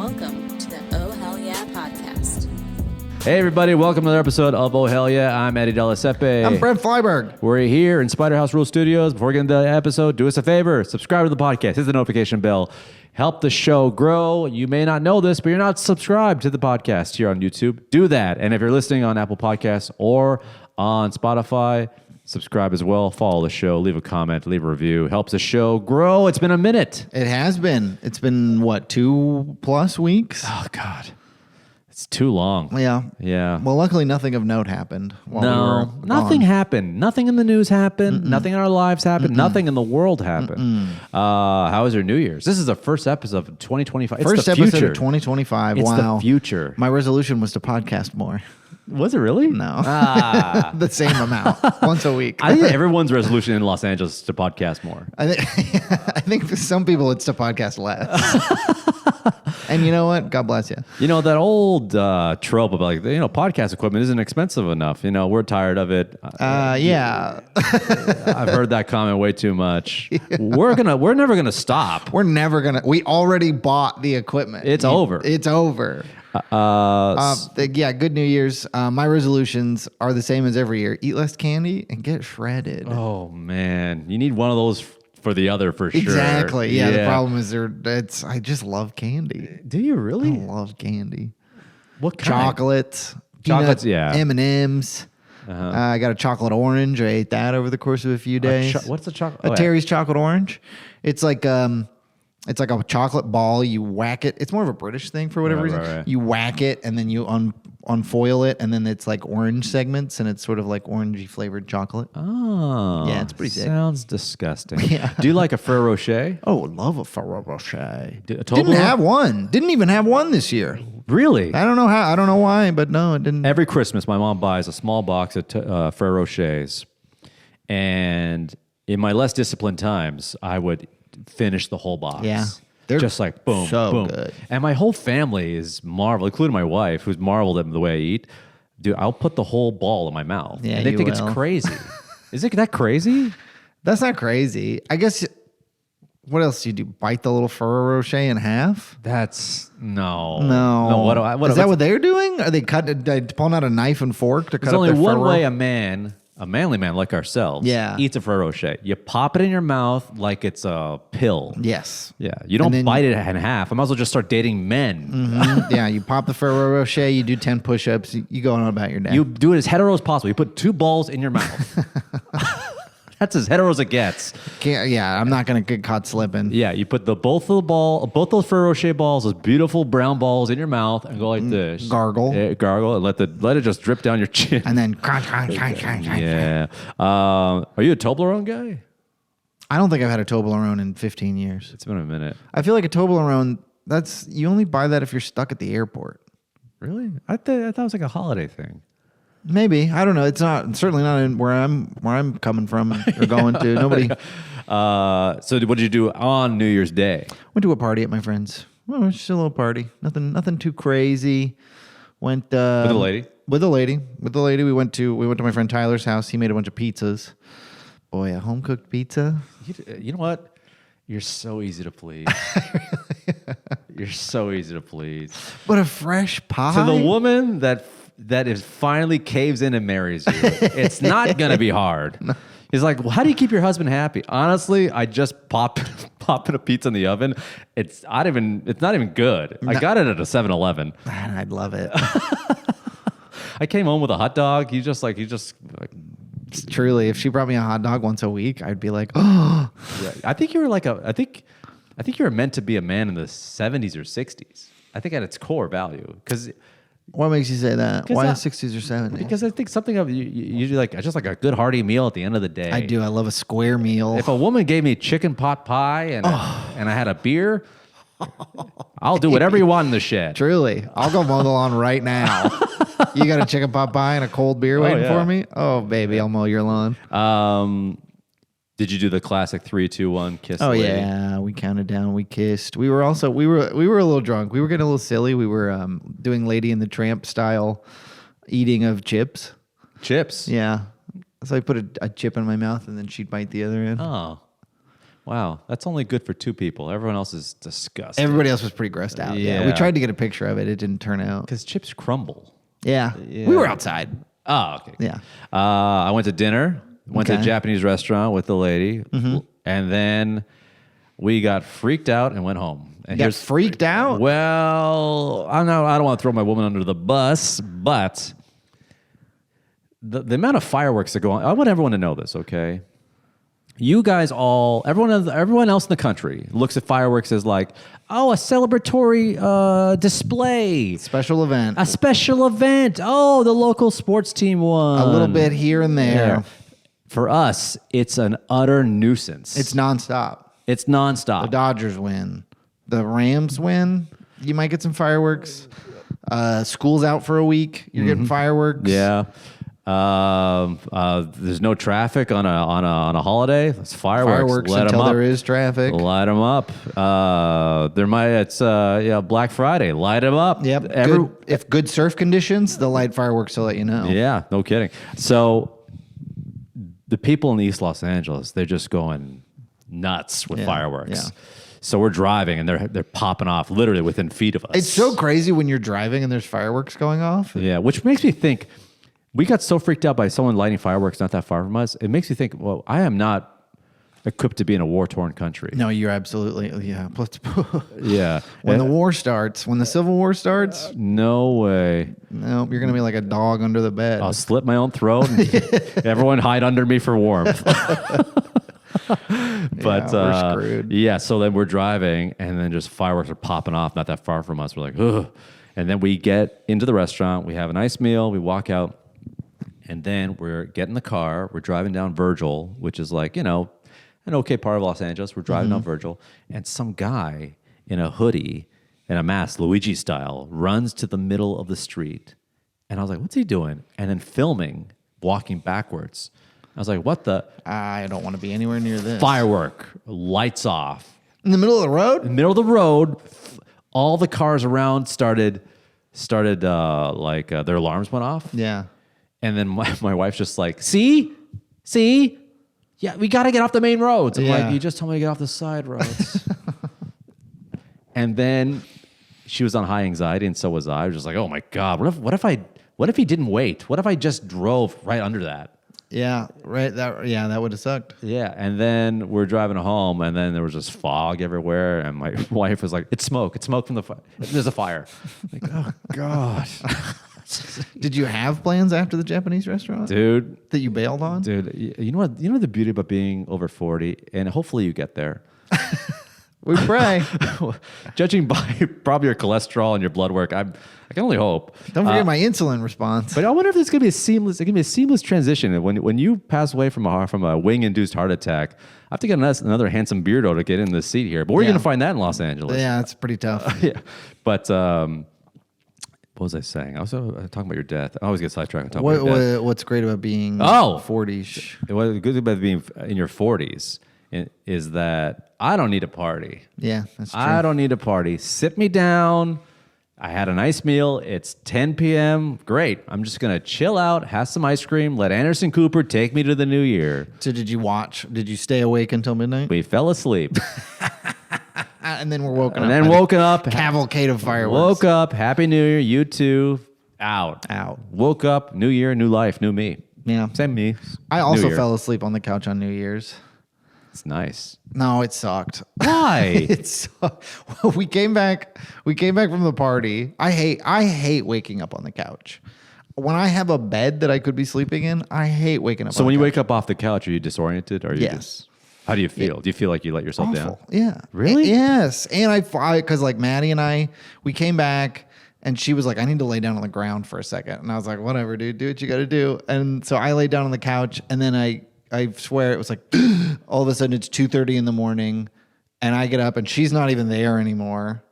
welcome to the Oh Hell Yeah podcast. Hey everybody, welcome to another episode of Oh Hell Yeah. I'm Eddie Della, Siepe. I'm Brent Flyberg. We're here in Spider House Rule Studios. Before we get into the episode, do us a favor, subscribe to the podcast, hit the notification bell, help the show grow. You may not know this, but you're not subscribed to the podcast here on YouTube. Do that. And if you're listening on Apple Podcasts or on Spotify, subscribe as well. Follow the show. Leave a comment. Leave a review. Helps the show grow. It's been a minute. It has been. It's been, what, 2+ weeks? Oh, God. It's too long. Yeah. Yeah. Well, luckily, nothing of note happened. No, nothing happened. Nothing in the news happened. Nothing in our lives happened. Nothing in the world happened. How was your New Year's? This is the first episode of 2025. It's First the episode future. of 2025. It's wow. the future. My resolution was to podcast more. Was it really? No. Ah. The same amount. Once a week. I think everyone's resolution in Los Angeles is to podcast more. I think for some people it's to podcast less. And you know what? God bless you. You know, that old trope of like, podcast equipment isn't expensive enough. We're tired of it. Yeah. I've heard that comment way too much. We're never gonna stop. We already bought the equipment. It's over. It's over. Yeah, good New Year's. My resolutions are the same as every year. Eat less candy and get shredded. Oh man, you need one of those for the other for sure. Exactly. Yeah, the problem is I just love candy. Do you really? I love candy. What kind? Chocolates. Chocolates, yeah. M&M's. I got a chocolate orange. I ate that over the course of a few days. What's a chocolate? Terry's chocolate orange. It's like a chocolate ball. You whack it. It's more of a British thing for whatever reason. Right. You whack it and then you unfoil it, and then it's like orange segments, and it's sort of like orangey flavored chocolate. Oh, Yeah, it's pretty sick. Sounds disgusting. Yeah. Do you like a Ferrero Rocher? Oh, love a Ferrero Rocher. A Didn't have one. Didn't even have one this year. Really? I don't know how. I don't know why, but no, it didn't. Every Christmas, my mom buys a small box of Ferrero Rochers, and in my less disciplined times, I would finish the whole box. Yeah. They're just like boom, so boom. good. And my whole family is marveled, including my wife, who's marveled at the way I eat. Dude, I'll put the whole ball in my mouth. Yeah, and they you think will. it's crazy. Is it that crazy? That's not crazy. I guess. What else do you do? Bite the little Ferrero Rocher in half? That's no. What is that what they're doing? Are they pulling out a knife and fork to cut There's up only their one Ferrero? way a manly man like ourselves, Yeah. eats a Ferrero Rocher. You pop it in your mouth like it's a pill. Yes. Yeah, you don't bite it in half. I might as well just start dating men. Yeah, you pop the Ferrero Rocher, you do 10 push-ups, you go on about your day. You do it as hetero as possible. You put two balls in your mouth. That's as hetero as it gets. I'm not going to get caught slipping. Yeah, you put both those Ferrero Rocher balls, those beautiful brown balls, in your mouth and go like this. Gargle. Yeah, gargle, and let it just drip down your chin. And then crunch, crunch, crunch, crunch, crunch. Yeah. Are you a Toblerone guy? I don't think I've had a Toblerone in 15 years. It's been a minute. I feel like a Toblerone, you only buy that if you're stuck at the airport. Really? I thought it was like a holiday thing. Maybe. I don't know. It's certainly not in where I'm coming from or going to. Nobody. So what did you do on New Year's Day? Went to a party at my friend's. Well, just a little party. Nothing too crazy. Went with a lady? With a lady. We went to my friend Tyler's house. He made a bunch of pizzas. Boy, a home cooked pizza. You know what? You're so easy to please. You're so easy to please. But a fresh pie. To the woman that is finally caves in and marries you, it's not gonna be hard. No. He's like, well, how do you keep your husband happy? Honestly, I just pop in a pizza in the oven. It's not even good. I got it at a 7-Eleven. Man, I'd love it. I came home with a hot dog. He just like Truly, if she brought me a hot dog once a week, I'd be like, oh. Yeah, I think you were I think you were meant to be a man in the 70s or 60s. I think at its core value. Because what makes you say that? Why 60s or 70s? Because I think something of you do like just like a good hearty meal at the end of the day. I do. I love a square meal. If a woman gave me chicken pot pie and I had a beer, I'll do whatever you want in the shed. Truly, I'll go mow the lawn right now. You got a chicken pot pie and a cold beer waiting for me? Oh, baby, I'll mow your lawn. Did you do the classic 3, 2, 1 kiss? Oh lady? yeah, we counted down. We kissed. We were a little drunk. We were getting a little silly. We were doing Lady and the Tramp style eating of chips. Chips. Yeah. So I put a chip in my mouth and then she'd bite the other end. Oh. Wow, that's only good for 2 people. Everyone else is disgusting. Everybody else was pretty grossed out. Yeah. We tried to get a picture of it. It didn't turn out. Because chips crumble. Yeah. We were outside. Oh, okay. Yeah. I went to dinner. Went to a Japanese restaurant with the lady. Mm-hmm. And then we got freaked out and went home. And You got freaked out? Well, I don't want to throw my woman under the bus, but the amount of fireworks that go on, I want everyone to know this, okay? You guys everyone else in the country looks at fireworks as like, oh, a celebratory display. Special event. A special event. Oh, the local sports team won. A little bit here and there. Yeah. For us, it's an utter nuisance. It's nonstop. It's nonstop. The Dodgers win. The Rams win. You might get some fireworks. School's out for a week. You're getting fireworks. Yeah. There's no traffic on a holiday. It's fireworks. Let until them up. there is traffic. Light them up. It's Black Friday. Light them up. Yep. If good surf conditions, they'll light fireworks to let you know. Yeah, no kidding. So the people in East Los Angeles, they're just going nuts with fireworks. Yeah. So we're driving and they're popping off literally within feet of us. It's so crazy when you're driving and there's fireworks going off. Yeah, which makes me think we got so freaked out by someone lighting fireworks not that far from us. It makes me think, well, I am not equipped to be in a war-torn country. No, you're absolutely, yeah. Yeah. When the war starts, when the Civil War starts, no way. no, you're going to be like a dog under the bed. I'll slit my own throat and everyone hide under me for warmth. But we're screwed. Yeah, so then we're driving and then just fireworks are popping off not that far from us. We're like, ugh. And then we get into the restaurant, we have a nice meal, we walk out, and then we're getting in the car, we're driving down Virgil, which is like, an okay part of Los Angeles. We're driving down Virgil, and some guy in a hoodie and a mask, Luigi style, runs to the middle of the street. And I was like, what's he doing? And then filming, walking backwards. I was like, what the? I don't want to be anywhere near this. Firework, lights off. In the middle of the road? In the middle of the road, all the cars around started their alarms went off. Yeah. And then my wife's just like, see? Yeah, we got to get off the main roads. I'm like, you just told me to get off the side roads. And then she was on high anxiety, and so was I. I was just like, oh my God, what if he didn't wait? What if I just drove right under that? Yeah, right. That would have sucked. Yeah, and then we're driving home, and then there was just fog everywhere, and my wife was like, it's smoke from the fire. There's a fire. Like, oh God. Did you have plans after the Japanese restaurant? Dude. That you bailed on? Dude, you know the beauty about being over 40, and hopefully you get there. We pray. Judging by probably your cholesterol and your blood work, I can only hope. Don't forget my insulin response. But I wonder if it's going to be a seamless transition. When you pass away from a wing-induced heart attack, I have to get another handsome beardo to get in the seat here. But we're going to find that in Los Angeles. Yeah, it's pretty tough. Yeah, but what was I saying? I was talking about your death. I always get sidetracked. What's great about being 40s? What's good about being in your 40s is that I don't need a party. Yeah, that's true. I don't need a party. Sit me down. I had a nice meal. It's 10 p.m. Great. I'm just going to chill out, have some ice cream, let Anderson Cooper take me to the new year. So did you stay awake until midnight? We fell asleep. And then we're woken up. And then woken up. Cavalcade of fireworks. Woke up. Happy New Year. You too. Out. Woke up. New year, new life, new me. Yeah. Same me. I also fell asleep on the couch on New Year's. It's nice. No, it sucked. Why? We came back from the party. I hate waking up on the couch. When I have a bed that I could be sleeping in, I hate waking up. So when you wake up off the couch, are you disoriented? Or are you yes. How do you feel? Do you feel like you let yourself down? Yeah. Really? Yes. And because like Maddie and we came back and she was like, I need to lay down on the ground for a second. And I was like, whatever, dude, do what you got to do. And so I laid down on the couch, and then I swear it was like all of a sudden it's 2:30 in the morning, and I get up and she's not even there anymore.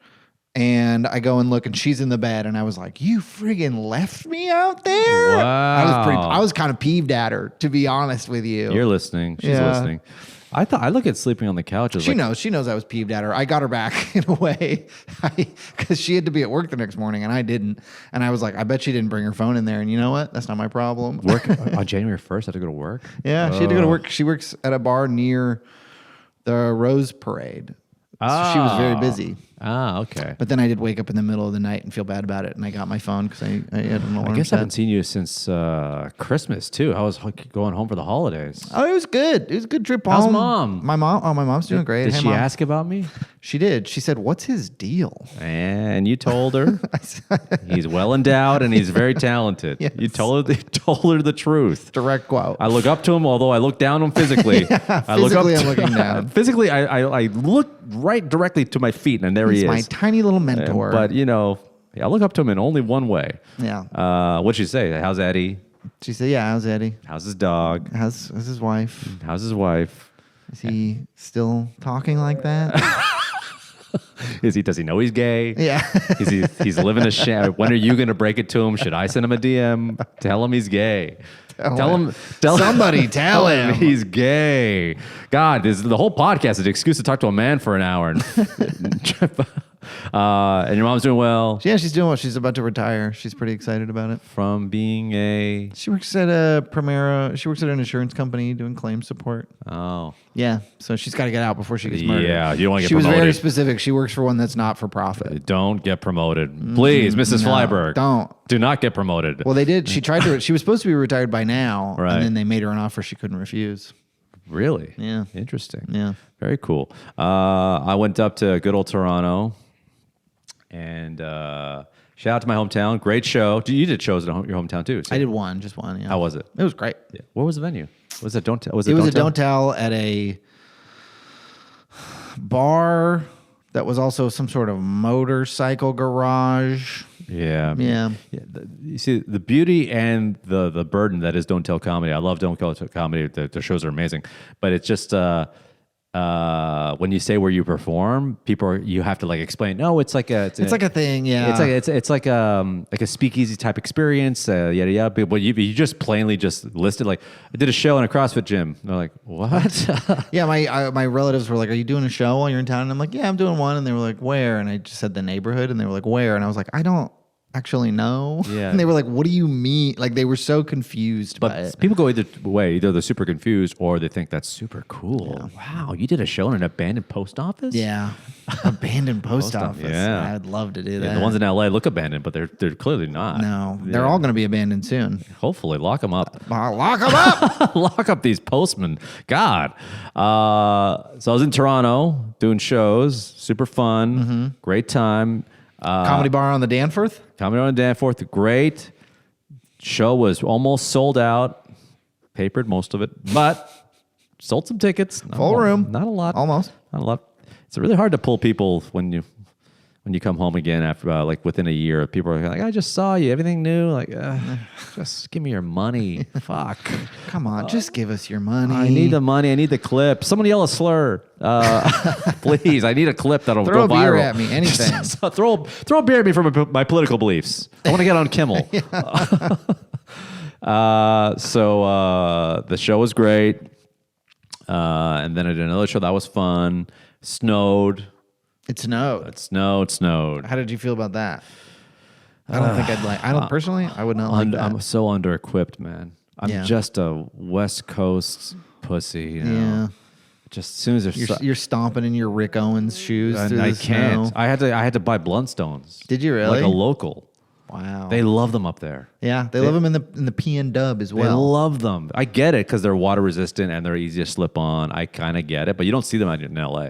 And I go and look, and she's in the bed, and I was like, you friggin' left me out there? Wow. I was kind of peeved at her, to be honest with you. You're listening. She's listening. I look at sleeping on the couch as she knows I was peeved at her. I got her back in a way because she had to be at work the next morning and I didn't. And I was like, I bet she didn't bring her phone in there. And you know what? That's not my problem. Work on January 1st. I had to go to work. Yeah, she had to go to work. She works at a bar near The Rose Parade. So she was very busy. Okay. But then I did wake up in the middle of the night and feel bad about it, and I got my phone because I had an alarm I guess I set. haven't seen you since Christmas too. I was going home for the holidays. Oh, it was good. It was a good trip home. How's mom? My mom's doing great. Did Hey, she Mom. ask about me? She did. She said, "What's his deal?" And you told her he's well endowed and he's very talented. Yes. You told her the truth. Direct quote. I look up to him, although I look down on him physically. Physically, I'm looking down. Physically, I look right directly to my feet, and there He's he is. my tiny little mentor. But I look up to him in only one way. Yeah. What'd she say? How's Eddie? She said, "Yeah, how's Eddie? How's his dog? How's his wife? How's his wife? Is he still talking like that?" Does he know he's gay? Yeah. He's living a sham. When are you going to break it to him? Should I send him a DM? Tell him he's gay. Somebody tell him he's gay. God, the whole podcast is an excuse to talk to a man for an hour. And your mom's doing well. Yeah, she's doing well. She's about to retire. She's pretty excited about it. From being She works at a Primera. She works at an insurance company doing claim support. Oh. Yeah, so she's got to get out before she gets murdered. Yeah, you don't want to get She was promoted. very specific. She works for one that's not for profit. Don't get promoted. Please, Mrs. No, Flyberg. don't. Do not get promoted. Well, they did. She tried to. She was supposed to be retired by now, Right. and then they made her an offer she couldn't refuse. Really? Yeah. Interesting. Yeah. Very cool. I went up to good old Toronto, and shout out to my hometown. Great show. You did shows at your hometown too. So I did one, just one. Yeah. How was it? It was great. Yeah. What was the venue? Was it Don't Tell? It was a Don't Tell at a bar that was also some sort of motorcycle garage. Yeah. Yeah. You see, the beauty and the burden that is Don't Tell comedy. I love Don't Tell comedy. The shows are amazing, but it's just when you say where you perform, you have to like explain. No, it's like a thing. Yeah. It's like a speakeasy type experience. Yada yada. But you just plainly just listed like I did a show in a CrossFit gym. And they're like, what? Yeah, my relatives were like, "Are you doing a show while you're in town?" And I'm like, "Yeah, I'm doing one." And they were like, "Where?" And I just said the neighborhood, and they were like, "Where?" And I was like, "I don't actually know." Yeah. And they were like, "What do you mean?" Like they were so confused by it. People go either way. Either they're super confused or they think that's super cool. Yeah. Wow, you did a show in an abandoned post office? Yeah, abandoned post office. Yeah. I'd love to do that. Yeah, the ones in LA look abandoned, but they're clearly not. No, they're all going to be abandoned soon. Hopefully, lock them up. Lock them up. Lock up these postmen. God. So I was in Toronto doing shows. Super fun. Great time. Comedy bar on the Danforth. Comedy on Danforth. Great. Show was almost sold out. Papered most of it, but sold some tickets. Full room. Not a lot. Almost. Not a lot. It's really hard to pull people when you come home again after like within a year. People are like, I just saw you. Everything new. Like, just give me your money. Fuck. Come on, just give us your money. I need the money. I need the clip. Someone yell a slur. Please. I need a clip that'll Throw go a beer viral. at me. Anything. So throw a beer at me from my political beliefs. I want to get on Kimmel. So the show was great. And then I did another show that was fun. Snowed. It snowed. It snowed. How did you feel about that? I don't think I'd like. I don't personally. I would not like that. I'm so under-equipped, man. I'm Yeah. just a West Coast pussy. You know? Yeah. Just as soon as there's You're stomping in your Rick Owens shoes through I the can't. snow. I had to buy Bluntstones. Did you really? Like a local. Wow. They love them up there. Yeah, they love them in the PN Dub as They well. love them. I get it because they're water resistant and they're easy to slip on. I kind of get it, but you don't see them out in LA.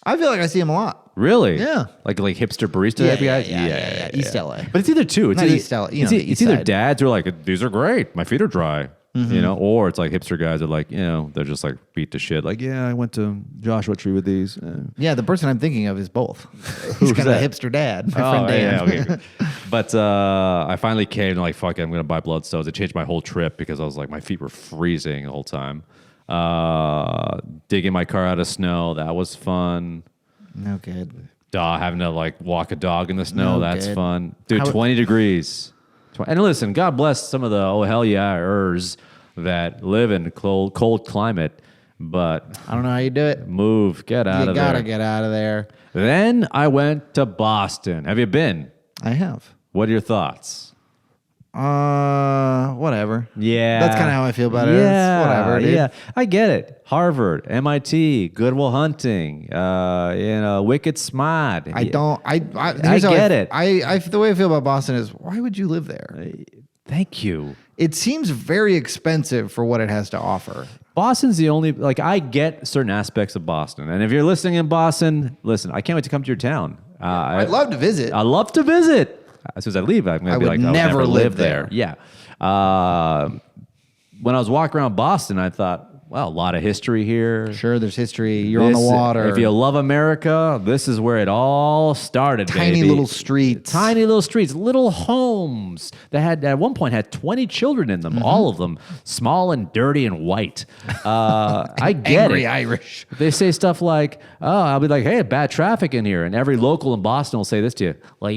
I feel like I see them a lot. Really? Yeah. Like hipster barista type guys? Yeah. East LA. But it's either two. It's Not either, East LA, it's, the it's East either side. dads who are like, these are great. My feet are dry. You know, or it's like hipster guys are like, they're just like beat to shit. Like, yeah, I went to Joshua Tree with these. Yeah, the person I'm thinking of is both. He's kind of a hipster dad. My friend Dan. Yeah, okay, good. But I finally came and like, fuck it, I'm going to buy Bloodstones. It changed my whole trip because I was like, my feet were freezing the whole time. Digging my car out of snow. That was fun. No good. Having to like walk a dog in the snow. No That's good. fun. Dude, How- 20 degrees. And listen, God bless some of the oh hell yeah-ers that live in cold climate, but I don't know how you do it. move, get out You of gotta there. get out of there. Then I went to Boston. Have you been? I have. What are your thoughts? Whatever. Yeah. That's kind of how I feel about it. Yeah. It's whatever, dude. Yeah. I get it. Harvard, MIT, Good Will Hunting, Wicked Smart. I don't. I get it. The way I feel about Boston is, why would you live there? Thank you. It seems very expensive for what it has to offer. Boston's the only, I get certain aspects of Boston. And if you're listening in Boston, listen, I can't wait to come to your town. I'd love to visit. I love to visit. As soon as I leave, I'm going to be like, I would never live there. Yeah. When I was walking around Boston, I thought, well, a lot of history here. Sure, there's history. You're on the water. If you love America, this is where it all started, Tiny baby. little streets. Tiny little streets, little homes that had, at one point, had 20 children in them, all of them small and dirty and white. I get Angry it. Irish. They say stuff like, I'll be like, hey, bad traffic in here. And every local in Boston will say this to you. Well,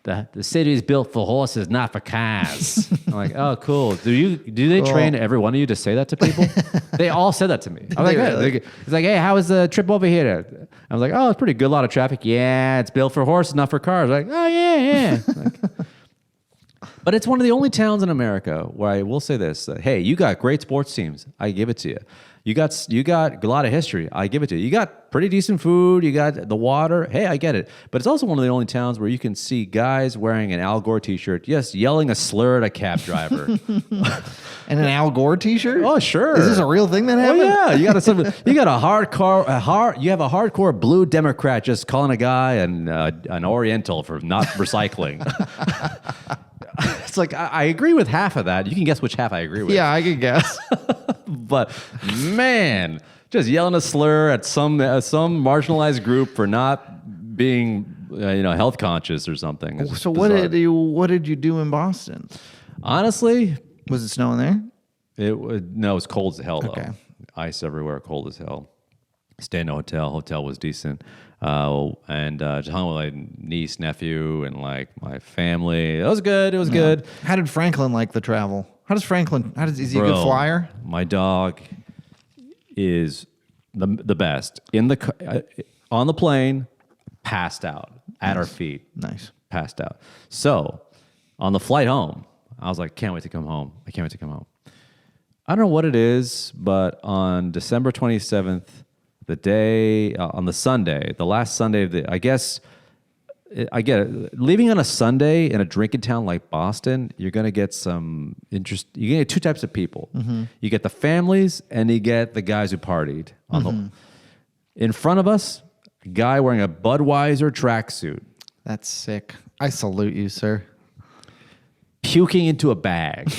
the city is built for horses, not for cars. I'm like, oh, cool. Do they train every one of you to say that to people? They all said that to me. I'm like, Really? it's like, hey, how was the trip over here? I was like, oh, it's pretty good. A lot of traffic. Yeah, it's built for horses, not for cars. Like, oh, yeah. Like, but it's one of the only towns in America where I will say this: hey, you got great sports teams. I give it to you. You got a lot of history. I give it to you. You got pretty decent food. You got the water. Hey, I get it. But it's also one of the only towns where you can see guys wearing an Al Gore T-shirt, yes, yelling a slur at a cab driver. And an Al Gore T-shirt? Oh, sure. Is this a real thing that happened? Oh, yeah. You have a hardcore blue Democrat just calling a guy an Oriental for not recycling. It's like, I agree with half of that. You can guess which half I agree with. Yeah, I can guess. But man, just yelling a slur at some marginalized group for not being health conscious or something. It's So bizarre. what did you do in Boston? Honestly, Was it snowing there? it was cold as hell though. Okay. Ice everywhere, cold as hell. Stayed in a hotel. Hotel was decent. And just hung with my niece, nephew, and like my family. It was good. It was good. How did Franklin like the travel? Is he a good flyer? My dog is the best. On the plane, passed out at our feet. Nice. Passed out. So on the flight home, I was like, can't wait to come home. I can't wait to come home. I don't know what it is, but on December 27th, on the Sunday, the last Sunday of I get it. Leaving on a Sunday in a drinking town like Boston, you're going to get some interest. You're going to get two types of people. Mm-hmm. You get the families and you get the guys who partied. In front of us, a guy wearing a Budweiser tracksuit. That's sick. I salute you, sir. Puking into a bag.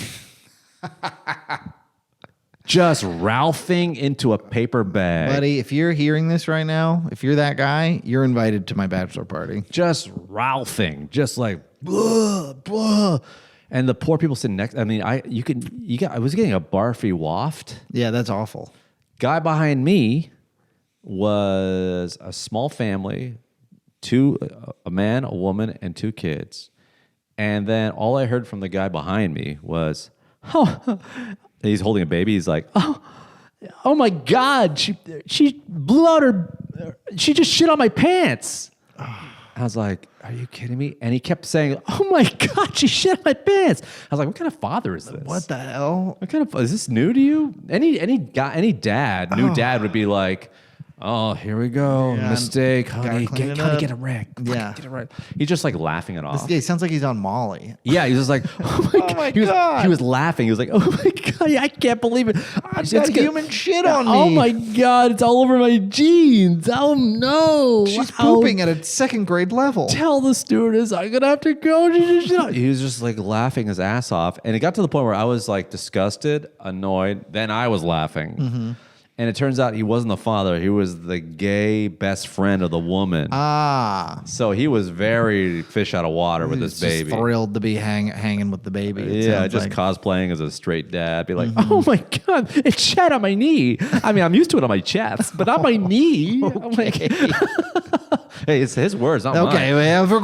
Just Ralphing into a paper bag. Buddy, if you're hearing this right now, if you're that guy, you're invited to my bachelor party. Just Ralphing. Just like, blah, blah. And the poor people sitting next. I mean, I was getting a barfy waft. Yeah, that's awful. Guy behind me was a small family, a man, a woman, and two kids. And then all I heard from the guy behind me was, he's holding a baby. He's like, oh my God, she blew out she just shit on my pants. I was like, are you kidding me? And he kept saying, oh my God, she shit on my pants. I was like, what kind of father is this? What the hell? What kind of, is this new to you? Any dad, new dad would be like, oh, here we go. Yeah, mistake, honey. Get a rag. Yeah. Get it right. He's just like laughing it off. Yeah, he sounds like he's on Molly. Yeah, he's just like, oh my God. He was laughing. He was like, oh my God, I can't believe it. I've got human shit on me. Oh my God, it's all over my jeans. Oh no. She's pooping at a second grade level. Tell the stewardess I'm going to have to go. He was just like laughing his ass off. And it got to the point where I was like disgusted, annoyed. Then I was laughing. Mm-hmm. And it turns out he wasn't the father. He was the gay best friend of the woman. So he was very fish out of water with this baby. Just thrilled to be hanging with the baby. Yeah, just cosplaying as a straight dad. Be like, oh my God, it shat on my knee. I mean, I'm used to it on my chest, but on my knee. Okay. Hey, it's his words, not mine. Okay, well, if we're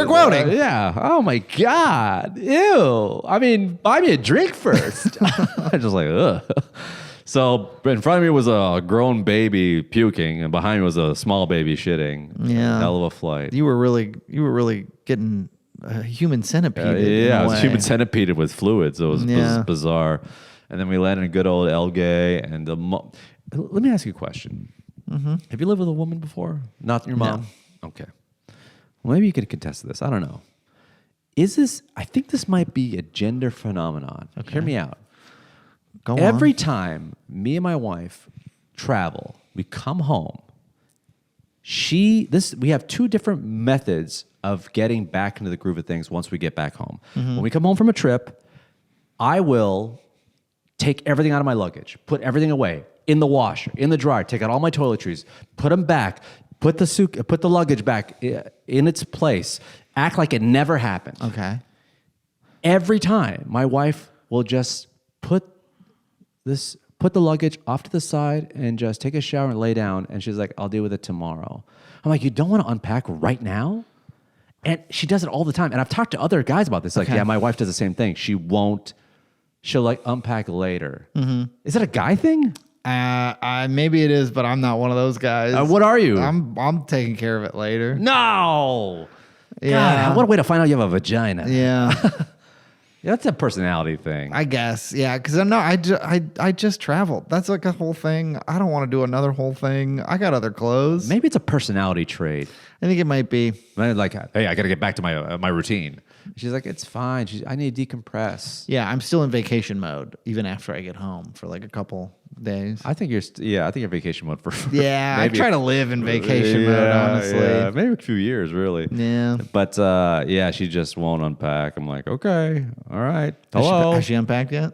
quoting. Yeah. Oh my God. Ew. I mean, buy me a drink first. I'm just like, ugh. So in front of me was a grown baby puking, and behind me was a small baby shitting. Yeah, hell of a flight. You were really getting human centipede. Yeah, it was human centipede with fluids. It was Yeah. bizarre. And then we landed in good old Elgay. And let me ask you a question. Have you lived with a woman before? Not your mom? Okay. Well, maybe you could contest this. I don't know. I think this might be a gender phenomenon. Okay. Hear me out. Every time me and my wife travel, we come home. We have two different methods of getting back into the groove of things once we get back home. When we come home from a trip, I will take everything out of my luggage, put everything away in the washer, in the dryer, take out all my toiletries, put them back, put the luggage back in its place, act like it never happened. Okay. Every time, my wife will just put the luggage off to the side and just take a shower and lay down. And she's like, I'll deal with it tomorrow. I'm like, you don't want to unpack right now? And she does it all the time. And I've talked to other guys about this. Like, yeah, my wife does the same thing. She'll like unpack later. Is it a guy thing? Maybe it is, but I'm not one of those guys. What are you? I'm taking care of it later. No. Yeah. God, what a way to find out you have a vagina. Yeah. Yeah, that's a personality thing. I guess. Yeah. Because I just traveled. That's like a whole thing. I don't want to do another whole thing. I got other clothes. Maybe it's a personality trait. I think it might be. Like, hey, I got to get back to my routine. She's like, it's fine. I need to decompress. Yeah, I'm still in vacation mode even after I get home for like a couple days. I think you're vacation mode for. Yeah, I try to live in vacation mode, honestly. Yeah, maybe a few years, really. Yeah. But she just won't unpack. I'm like, okay, all right. Hello. Has she unpacked yet?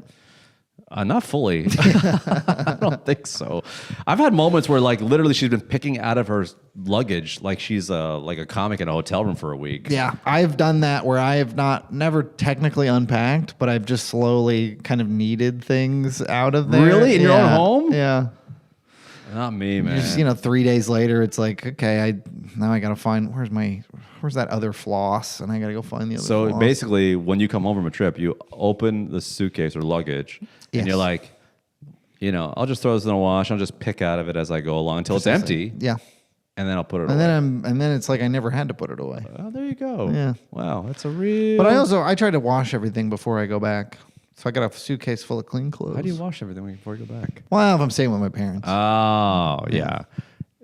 Not fully. I don't think so. I've had moments where like literally she's been picking out of her luggage like she's like a comic in a hotel room for a week. Yeah, I've done that where I have never technically unpacked, but I've just slowly kind of needed things out of there. Really? In your own home? Yeah. Not me, man. Just, 3 days later, it's like, okay, now I got to find, where's that other floss? And I got to go find the other floss. So basically, when you come home from a trip, you open the suitcase or luggage, and you're like, I'll just throw this in the wash. I'll just pick out of it as I go along until it's empty. Yeah. And then I'll put it away. And then it's like I never had to put it away. Oh, there you go. Yeah. Wow, that's a real... But I try to wash everything before I go back. So I got a suitcase full of clean clothes. How do you wash everything before you go back? Well, if I'm staying with my parents. Oh, yeah.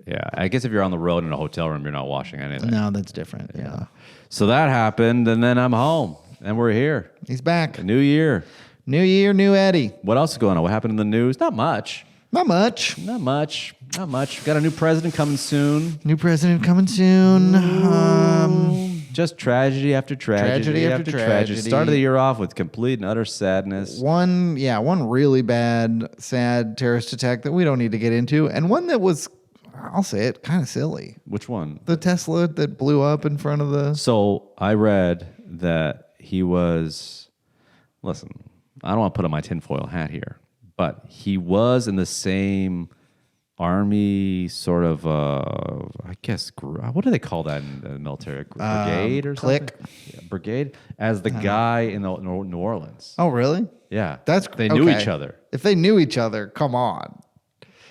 Yeah. I guess if you're on the road in a hotel room, you're not washing anything. No, that's different. Yeah. So that happened, and then I'm home, and we're here. He's back. A new year. New year, new Eddie. What else is going on? What happened in the news? Not much. Not much. Got a new president coming soon. New president coming soon. Just tragedy after tragedy after tragedy. Started the year off with complete and utter sadness. One really bad, sad terrorist attack that we don't need to get into, and one that was, I'll say it, kind of silly. Which one? The Tesla that blew up in front of the... So I read that he was... Listen, I don't want to put on my tinfoil hat here, but he was in the same... Army sort of, I guess, what do they call that in the military? Brigade or something? Clique? Yeah, brigade? As the guy in the New Orleans. Oh, really? Yeah. They knew each other. If they knew each other, come on.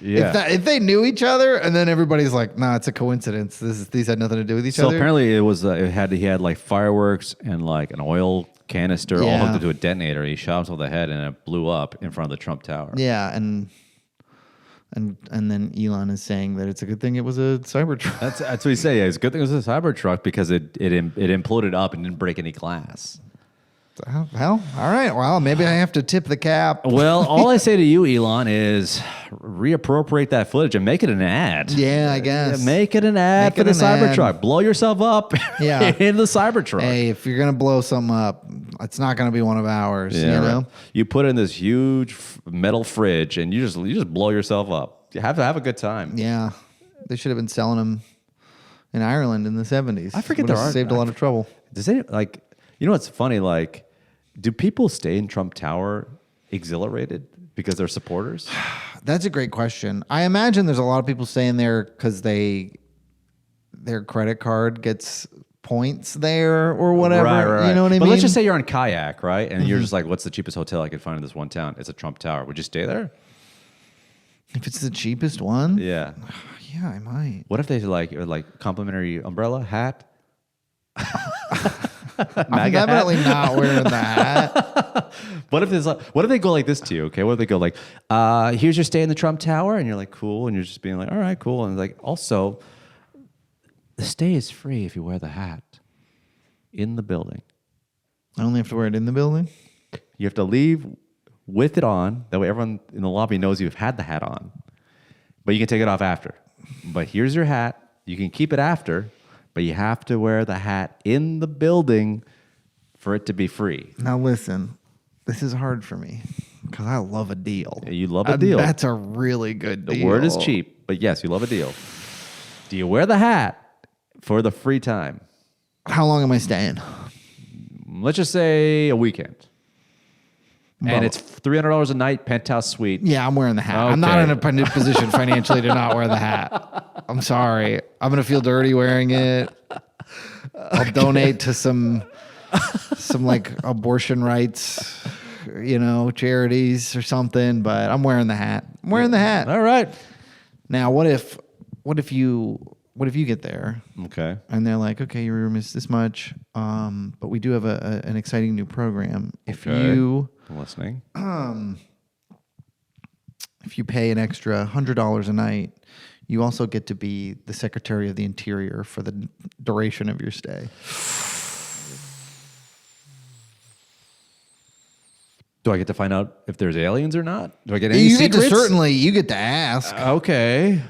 Yeah. If they knew each other and then everybody's like, nah, it's a coincidence. These had nothing to do with each other. So apparently it was, he had like fireworks and like an oil canister all hooked into a detonator. He shot himself in the head and it blew up in front of the Trump Tower. Yeah. And then Elon is saying that it's a good thing it was a Cybertruck. That's what he said. Yeah, it's a good thing it was a Cybertruck because it imploded up and didn't break any glass. Well, all right. Well, maybe I have to tip the cap. Well, all I say to you, Elon, is reappropriate that footage and make it an ad. Yeah, I guess. Make it an ad for the Cybertruck. Blow yourself up in the Cybertruck. Hey, if you're going to blow something up, it's not going to be one of ours, you know? You put it in this huge metal fridge and you just blow yourself up. You have to have a good time. Yeah. They should have been selling them in Ireland in the 70s. I forget there are. Saved a lot of trouble. Does it, you know what's funny? Do people stay in Trump Tower exhilarated because they're supporters? That's a great question. I imagine there's a lot of people staying there because their credit card gets points there or whatever. Right. You know what I mean? But let's just say you're on kayak, right? And you're just like, what's the cheapest hotel I could find in this one town? It's a Trump Tower. Would you stay there? If it's the cheapest one? Yeah. Yeah, I might. What if they like complimentary umbrella, hat? I'm definitely not wearing the hat. What if they go like this to you? Okay, what if they go like, here's your stay in the Trump Tower, and you're like, cool, and you're just being like, all right, cool, and like, also, the stay is free if you wear the hat in the building. I only have to wear it in the building? You have to leave with it on. That way everyone in the lobby knows you've had the hat on. But you can take it off after. But here's your hat. You can keep it after, but you have to wear the hat in the building for it to be free. Now listen, this is hard for me because I love a deal. You love a deal. That's a really good deal. The word is cheap, but yes, you love a deal. Do you wear the hat for the free time? How long am I staying? Let's just say a weekend. Well, and it's $300 a night, penthouse suite. Yeah, I'm wearing the hat. Okay. I'm not in a position financially to not wear the hat. I'm sorry. I'm going to feel dirty wearing it. I'll donate to some like abortion rights, charities or something, but I'm wearing the hat. I'm wearing the hat. All right. Now, what if you get there? Okay. And they're like, okay, your room is this much, but we do have an exciting new program. If you I'm listening. If you pay an extra $100 a night, you also get to be the Secretary of the Interior for the duration of your stay. Do I get to find out if there's aliens or not? Do I get any secrets? You get to ask. Okay.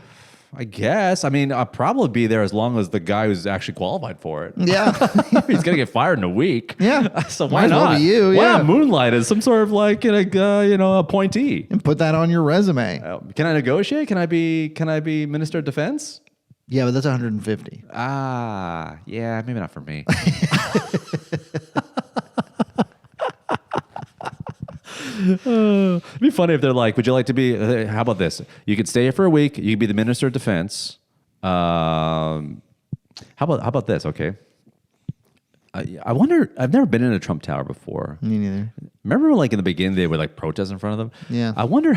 I guess. I mean, I'll probably be there as long as the guy who's actually qualified for it. Yeah. He's going to get fired in a week. Yeah. So why Might as well not? be you, Why yeah. not moonlight as some sort of like, appointee? And put that on your resume. Can I negotiate? Can I be Minister of Defense? Yeah, but that's 150. Yeah, maybe not for me. It'd be funny if they're like, would you like to be, how about this? You could stay here for a week. You could be the Minister of Defense. How about this? Okay. I wonder, I've never been in a Trump Tower before. Me neither. Remember like in the beginning, they would like protest in front of them? Yeah. I wonder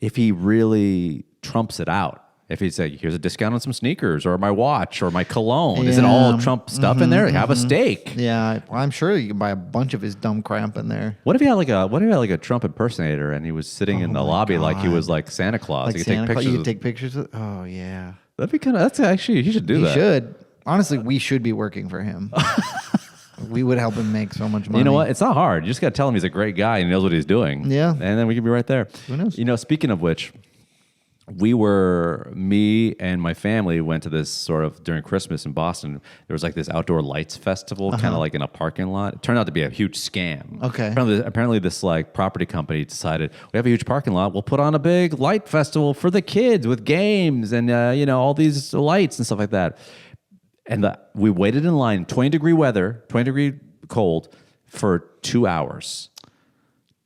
if he really trumps it out. If he's like, here's a discount on some sneakers or my watch or my cologne. Is it all Trump stuff in there? Have a steak. Yeah, I'm sure you can buy a bunch of his dumb crap in there. What if he had like a Trump impersonator and he was sitting in the lobby like he was like Santa Claus? Like He Santa Claus, you could take take pictures of. Oh yeah, That'd be that's actually, he should do that. He should. Honestly, we should be working for him. We would help him make so much money. You know what? It's not hard. You just got to tell him he's a great guy and he knows what he's doing. Yeah. And then we can be right there. Who knows? Speaking of which, me and my family went to this sort of during Christmas in Boston. There was like this outdoor lights festival, kind of like in a parking lot. It turned out to be a huge scam. Okay. Apparently this like property company decided we have a huge parking lot. We'll put on a big light festival for the kids with games and, all these lights and stuff like that. And we waited in line, 20-degree weather, 20-degree cold for 2 hours.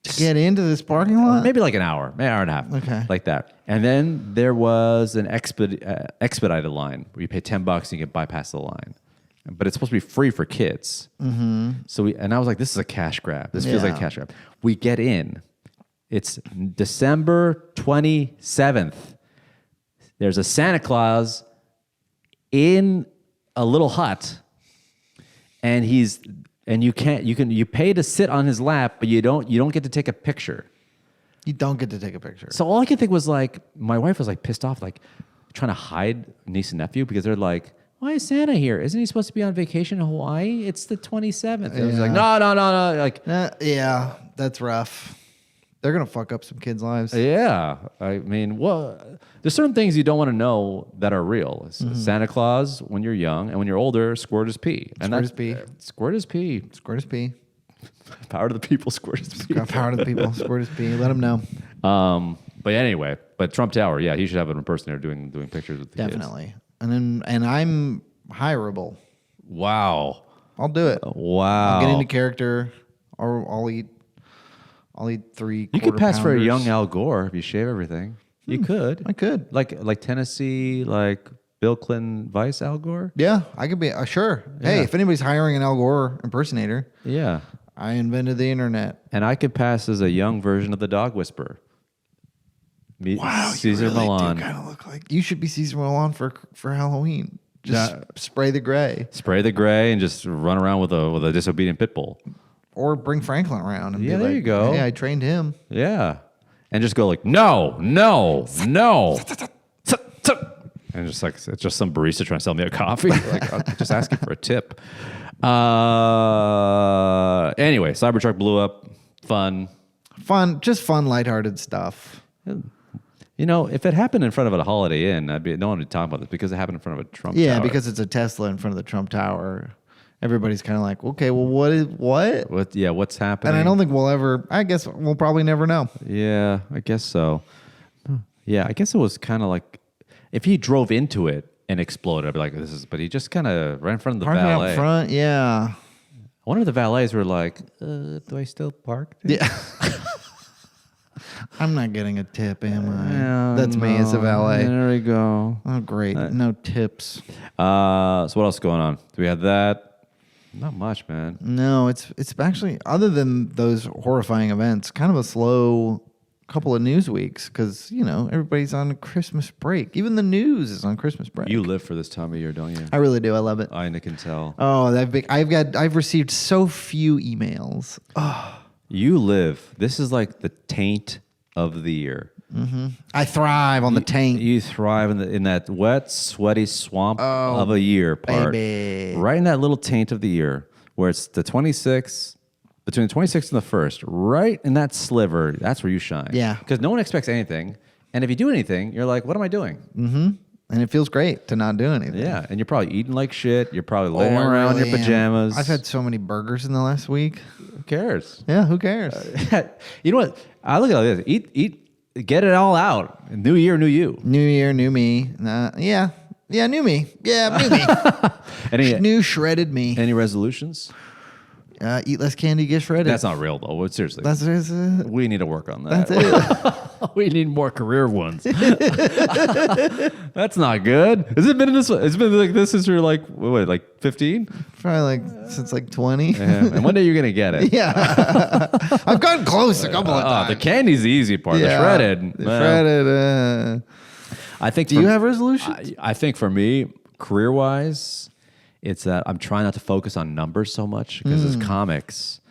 To get into this parking lot? Maybe like an hour, maybe an hour and a half. Okay. Like that. And then there was an expedited line where you pay $10 and you can bypass the line. But it's supposed to be free for kids. Mm-hmm. And I was like, this is a cash grab. This feels like a cash grab. We get in. It's December 27th. There's a Santa Claus in a little hut. And you pay to sit on his lap, but you don't get to take a picture. You don't get to take a picture. So all I could think was like, my wife was like pissed off, like trying to hide niece and nephew because they're like, why is Santa here? Isn't he supposed to be on vacation in Hawaii? It's the 27th. And I was like, no. Like, yeah, that's rough. They're going to fuck up some kids' lives. yeah. I mean, there's certain things you don't want to know that are real. Santa Claus when you're young, and when you're older, squirt is pee. Squirt is pee. Squirt is pee. Squirt is pee. Power to the people, squirt is pee. Got power to the people. Squirt is pee. Let them know. But anyway, Trump Tower, yeah, he should have an impersonator doing pictures with the kids. Definitely. And I'm hireable. Wow. I'll do it. Wow. I'll get into character, or I'll eat 3 You could pass for a quarter-pounders. young Al Gore if you shave everything. You could. I could. Like Tennessee, like Bill Clinton, Vice Al Gore. Yeah, I could be. Sure. Hey, Yeah. if anybody's hiring an Al Gore impersonator, Yeah. I invented the internet. And I could pass as a young version of the Dog Whisperer. Caesar Milan. kind of look like you should be Caesar Milan for Halloween. Just spray the gray. Spray the gray and just run around with a disobedient pit bull. Or bring Franklin around and be there like, you go. hey, I trained him. Yeah. And just go like, no. And just like, it's just some barista trying to sell me a coffee. Like, I'm just asking for a tip. Anyway, Cybertruck blew up. Fun, lighthearted stuff. You know, if it happened in front of a Holiday Inn, no one would talk about this because it happened in front of a Trump tower. Yeah, because it's a Tesla in front of the Trump Tower. Everybody's kind of like, okay, well, what? What's happening? And I don't think I guess we'll probably never know. Yeah, I guess so. Yeah, I guess it was kind of like, if he drove into it and exploded, I'd be like, but he just kind of right in front of the valet. Out front, yeah. I wonder if the valets were like, do I still park there? Yeah. I'm not getting a tip, am I? Yeah, That's me as a valet. There we go. Oh, great. No tips. So what else is going on? Do we have that? Not much, man. No, it's actually, other than those horrifying events, kind of a slow couple of news weeks because, everybody's on Christmas break. Even the news is on Christmas break. You live for this time of year, don't you? I really do. I love it. I can tell. Oh, I've received so few emails. Oh. You live. This is like the taint of the year. Mm-hmm. I thrive on the taint. You thrive in that wet, sweaty swamp of a year part. Baby. Right in that little taint of the year where it's the 26th, between the 26th and the 1st, right in that sliver, that's where you shine. Yeah. Because no one expects anything. And if you do anything, you're like, what am I doing? Mm-hmm. And it feels great to not do anything. Yeah. And you're probably eating like shit. You're probably laying around in your pajamas. I've had so many burgers in the last week. Who cares? Yeah, who cares? You know what? I look at it like this. Eat, get it all out. New year, new you. New year, new me. Yeah, new me. Yeah, new me. New shredded me. Any resolutions? Eat less candy, get shredded. That's not real though. Seriously, we need to work on that. That's it. We need more career ones. That's not good. Has it been this? It's been like this since you're like 15? Probably since 20. Yeah. And one day you're gonna get it. Yeah, I've gotten close a couple of times. The candy's the easy part. Yeah. The shredded. Shredded. I think. Do you have resolutions? I think for me, career wise, it's that I'm trying not to focus on numbers so much because as comics,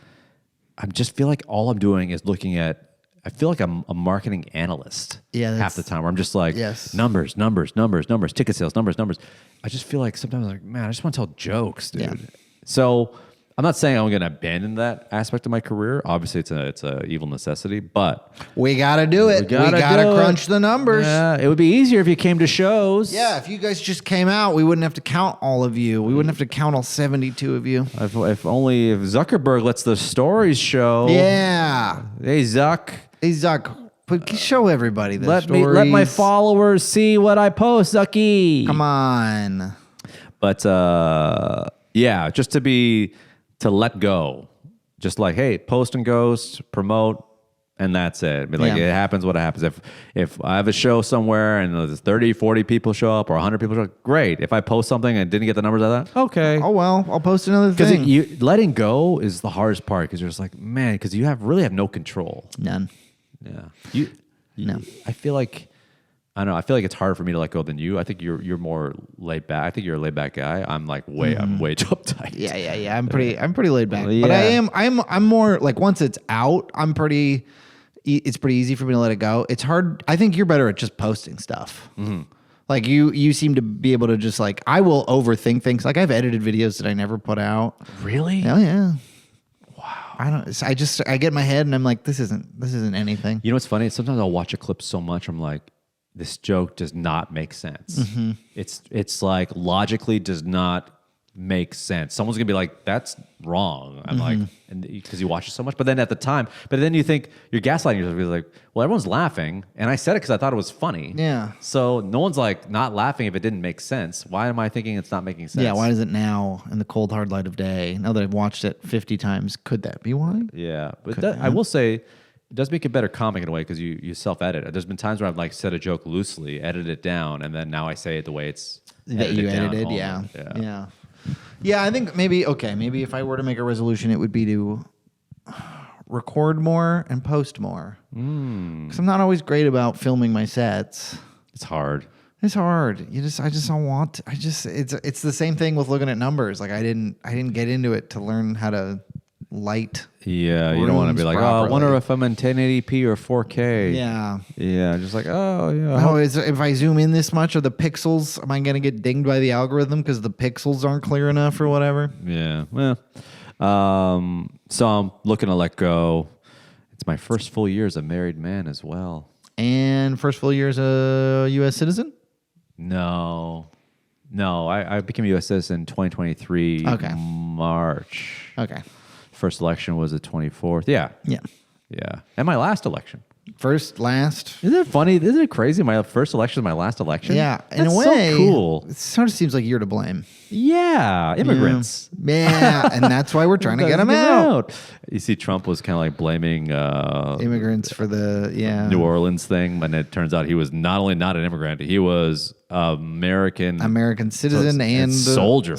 I just feel like all I'm doing is looking at. I feel like I'm a marketing analyst half the time where I'm just like, numbers, ticket sales, numbers. I just feel like sometimes I'm like, man, I just want to tell jokes, dude. Yeah. So I'm not saying I'm going to abandon that aspect of my career. Obviously, it's a evil necessity, but we got to do it. We got to crunch the numbers. Yeah, it would be easier if you came to shows. Yeah, if you guys just came out, we wouldn't have to count all of you. We wouldn't have to count all 72 of you. If only if Zuckerberg lets the stories show. Yeah. Hey, Zuck. Show everybody the stories. Let my followers see what I post, Zucky. Come on. But yeah, just to let go. Just like, hey, post and ghost, promote, and that's it. It happens what happens. If I have a show somewhere and there's 30, 40 people show up or 100 people show up, great. If I post something and didn't get the numbers out of that, okay. Oh, well, I'll post another thing. Because letting go is the hardest part because you're just like, man, because you really have no control. None. Yeah. No. I feel like, I don't know. I feel like it's harder for me to let go than you. I think you're more laid back. I think you're a laid back guy. I'm like I'm way too uptight. Yeah. I'm pretty laid back. Yeah. But I'm more like once it's out, it's pretty easy for me to let it go. It's hard. I think you're better at just posting stuff. Mm-hmm. Like you seem to be able to just like, I will overthink things. Like I've edited videos that I never put out. Really? Oh yeah. I get in my head and I'm like, this isn't anything. You know what's funny? Sometimes I'll watch a clip so much, I'm like, this joke does not make sense. Mm-hmm. It's like logically does not make sense. Someone's gonna be like, that's wrong. I'm like, and because you watch it so much, but then at the time, but then you think you're gaslighting yourself. You're like, well, everyone's laughing, and I said it because I thought it was funny. Yeah. So no one's like not laughing if it didn't make sense. Why am I thinking it's not making sense? Yeah. Why is it now in the cold hard light of day? Now that I've watched it 50 times, could that be why? Yeah, but I will say. It does make a better comic in a way because you self-edit. There's been times where I've like said a joke loosely, edited it down, and then now I say it the way it's edited. Yeah, I think maybe if I were to make a resolution, it would be to record more and post more. Because I'm not always great about filming my sets. It's hard. It's hard. I just don't want. It's the same thing with looking at numbers. Like I didn't get into it to learn how to light. Yeah, you don't want to be like, I wonder if I'm in 1080p or 4K. Yeah. Yeah, just like, oh, yeah. Oh, if I zoom in this much, are the pixels, am I going to get dinged by the algorithm because the pixels aren't clear enough or whatever? Yeah, well, so I'm looking to let go. It's my first full year as a married man as well. And first full year as a U.S. citizen? No, I became a U.S. citizen in 2023, March. Okay. First election was the 24th. Yeah. And my last election. First, last. Isn't it funny? Isn't it crazy? My first election is my last election. Yeah. In That's a way, so cool. It sort of seems like you're to blame. Yeah. Immigrants. Yeah. And that's why we're trying to get them out. You see, Trump was kind of like blaming immigrants for the New Orleans thing. And it turns out he was not only not an immigrant, he was American citizen and soldier.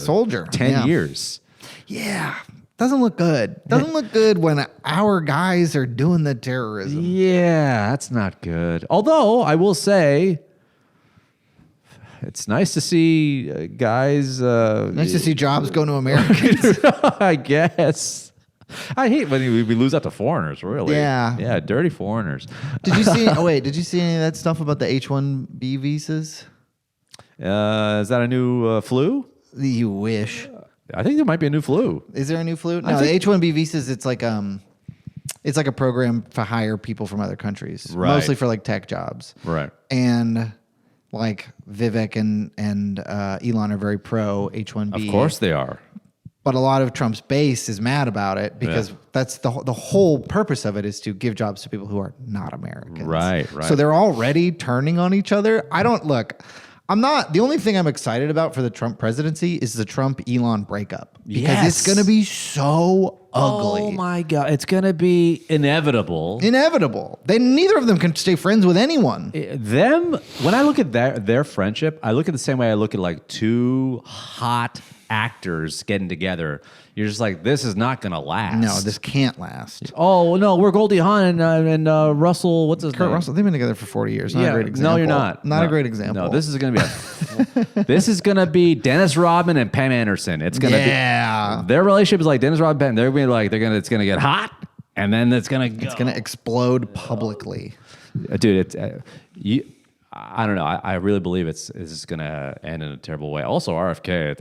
10 years. Yeah. Doesn't look good. Doesn't look good when our guys are doing the terrorism. Yeah, that's not good. Although, I will say, it's nice to see guys... nice to see jobs go to Americans. I guess. I hate when we lose out to foreigners, really. Yeah. Yeah, dirty foreigners. Did you see any of that stuff about the H-1B visas? Is that a new flu? You wish. I think there might be a new flu. Is there a new flu? No, the H-1B visas, it's like a program to hire people from other countries, mostly for like tech jobs. Right. And like Vivek and Elon are very pro H-1B. Of course they are. But a lot of Trump's base is mad about it because that's the whole purpose of it is to give jobs to people who are not Americans. Right. So they're already turning on each other. The only thing I'm excited about for the Trump presidency is the Trump-Elon breakup. Because it's going to be so ugly. Oh my God. It's going to be inevitable. Neither of them can stay friends with anyone. When I look at their friendship, I look at the same way I look at like two hot actors getting together. You're just like, this is not going to last. No, this can't last. Oh, no, we're Goldie Hawn and Russell, what's his name? Kurt Russell, they've been together for 40 years. Not a great example. No, you're not. Not a great example. No, this is going to be Dennis Rodman and Pam Anderson. It's going to be their relationship is like Dennis Rodman and Pam. They're going to be like it's going to get hot and then it's going to explode publicly. Dude, I don't know. I really believe it's going to end in a terrible way. Also, RFK,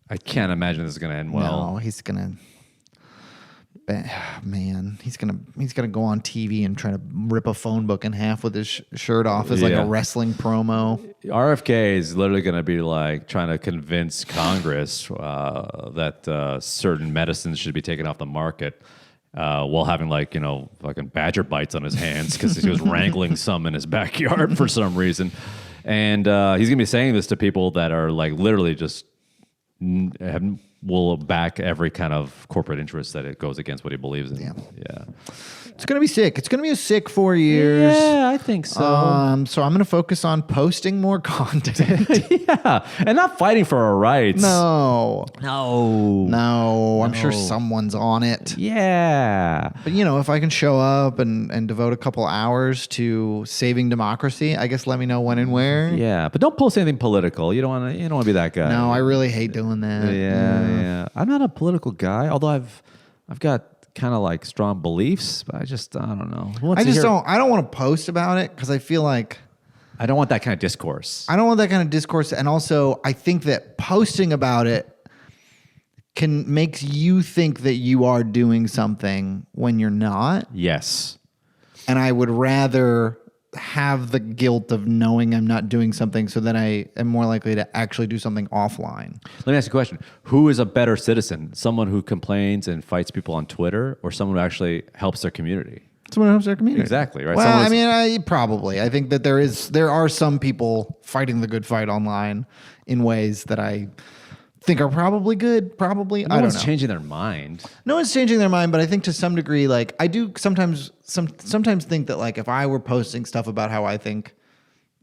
I can't imagine this is going to end well. No, he's gonna go on TV and try to rip a phone book in half with his shirt off as like a wrestling promo. RFK is literally going to be like trying to convince Congress that certain medicines should be taken off the market. While having fucking badger bites on his hands because he was wrangling some in his backyard for some reason. And he's going to be saying this to people that are like literally just will back every kind of corporate interest that it goes against what he believes in. Yeah. It's going to be sick. It's going to be a sick 4 years. Yeah, I think so. So I'm going to focus on posting more content. Yeah, and not fighting for our rights. No. I'm sure someone's on it. Yeah. But, if I can show up and devote a couple hours to saving democracy, I guess let me know when and where. Yeah, but don't post anything political. You don't want to be that guy. No, I really hate doing that. Yeah. I'm not a political guy, although I've got kind of like strong beliefs, but I don't know. I don't want to post about it because I feel like I don't want that kind of discourse. And also I think that posting about it makes you think that you are doing something when you're not. Yes. And I would rather have the guilt of knowing I'm not doing something so that I am more likely to actually do something offline. Let me ask you a question. Who is a better citizen? Someone who complains and fights people on Twitter or someone who actually helps their community? Someone who helps their community. Exactly, right? Well, I think that there are some people fighting the good fight online in ways that I think are probably good. Probably. No one's changing their mind. No one's changing their mind, but I think to some degree, like I do sometimes think that like if I were posting stuff about how I think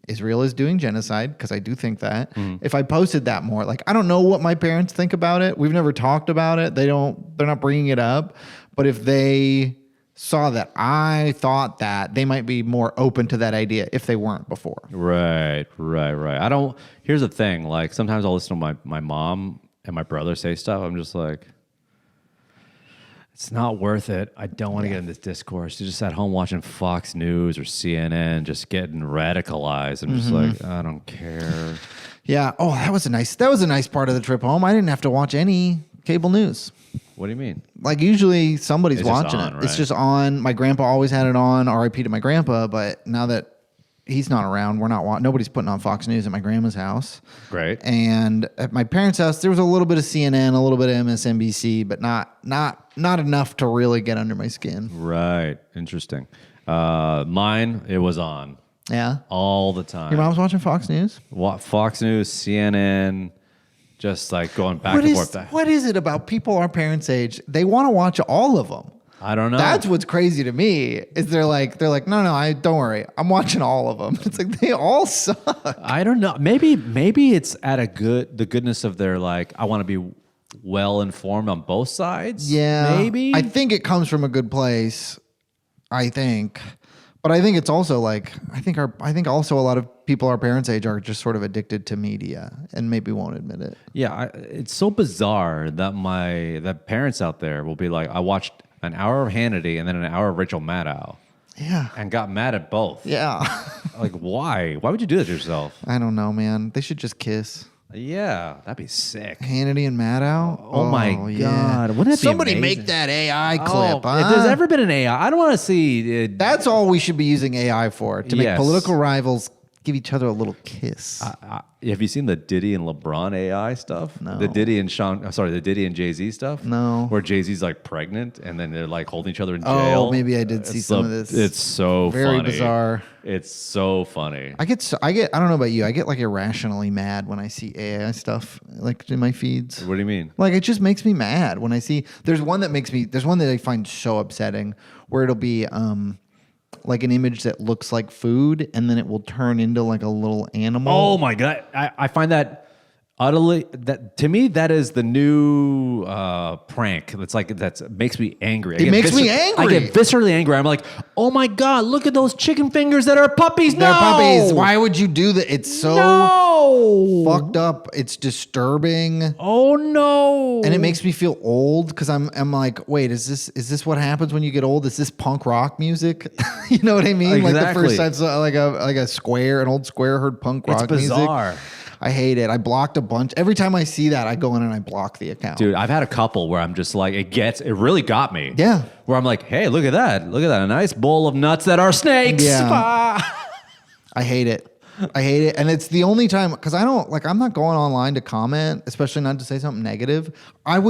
Israel is doing genocide, because I do think that, if I posted that more, like I don't know what my parents think about it. We've never talked about it. They're not bringing it up. But if they saw that, I thought that they might be more open to that idea if they weren't before. Right. Here's the thing. Like sometimes I'll listen to my mom and my brother say stuff. I'm just like, it's not worth it. I don't want to get in this discourse. You're just at home watching Fox News or CNN, just getting radicalized. I'm just like, I don't care. Yeah. Oh, that was a nice part of the trip home. I didn't have to watch any cable news. What do you mean? Like usually somebody's It's just watching on, it. right? It's just on. My grandpa always had it on. R.I.P. to my grandpa. But now that he's not around, nobody's putting on Fox News at my grandma's house. Great. And at my parents' house, there was a little bit of CNN, a little bit of MSNBC, but not enough to really get under my skin. Right. Interesting. Mine, it was on. Yeah. All the time. Your mom's watching Fox News? Fox News, CNN, just like going back and forth. What is it about people our parents' age? They want to watch all of them. I don't know. That's what's crazy to me. Is they're like, no, don't worry, I'm watching all of them. It's like they all suck. I don't know. Maybe it's at the goodness of their like. I want to be well informed on both sides. Yeah, maybe. I think it comes from a good place. I think, but I think it's also like I think also a lot of people our parents' age are just sort of addicted to media and maybe won't admit it. Yeah, it's so bizarre that parents out there will be like, I watched an hour of Hannity and then an hour of Rachel Maddow. Yeah. And got mad at both. Yeah. Like, why? Why would you do that to yourself? I don't know, man. They should just kiss. Yeah, that'd be sick. Hannity and Maddow. Oh my God. Wouldn't it be Somebody amazing? make that AI clip. If there's ever been an AI, I don't want to see. That's all we should be using AI for, to make Yes. political rivals give each other a little kiss. Have you seen the Diddy and LeBron AI stuff? No. The Diddy and Jay-Z stuff? No. Where Jay-Z's like pregnant and then they're like holding each other in jail. Oh, maybe I did see some of this. It's so Very funny. bizarre. It's so funny. I don't know about you. I get like irrationally mad when I see AI stuff like in my feeds. What do you mean? Like it just makes me mad when I see. There's one that I find so upsetting where it'll be like an image that looks like food and then it will turn into like a little animal. Oh my God. I find that utterly, to me, that is the new prank. It's like, that makes me angry. It makes me angry. I get viscerally angry. I'm like, oh my God, look at those chicken fingers that are puppies. They're No! puppies. Why would you do that? It's so fucked up. It's disturbing. Oh no. And it makes me feel old because I'm like, wait, is this what happens when you get old? Is this punk rock music? You know what I mean? Exactly. Like the first time, so like an old square heard punk rock It's bizarre. music. I hate it. I blocked a bunch. Every time I see that, I go in and I block the account. Dude, I've had a couple where I'm just like, it really got me. Yeah. Where I'm like, hey, look at that. A nice bowl of nuts that are snakes. Yeah. Ah. I hate it. And it's the only time, because I'm not going online to comment, especially not to say something negative. I've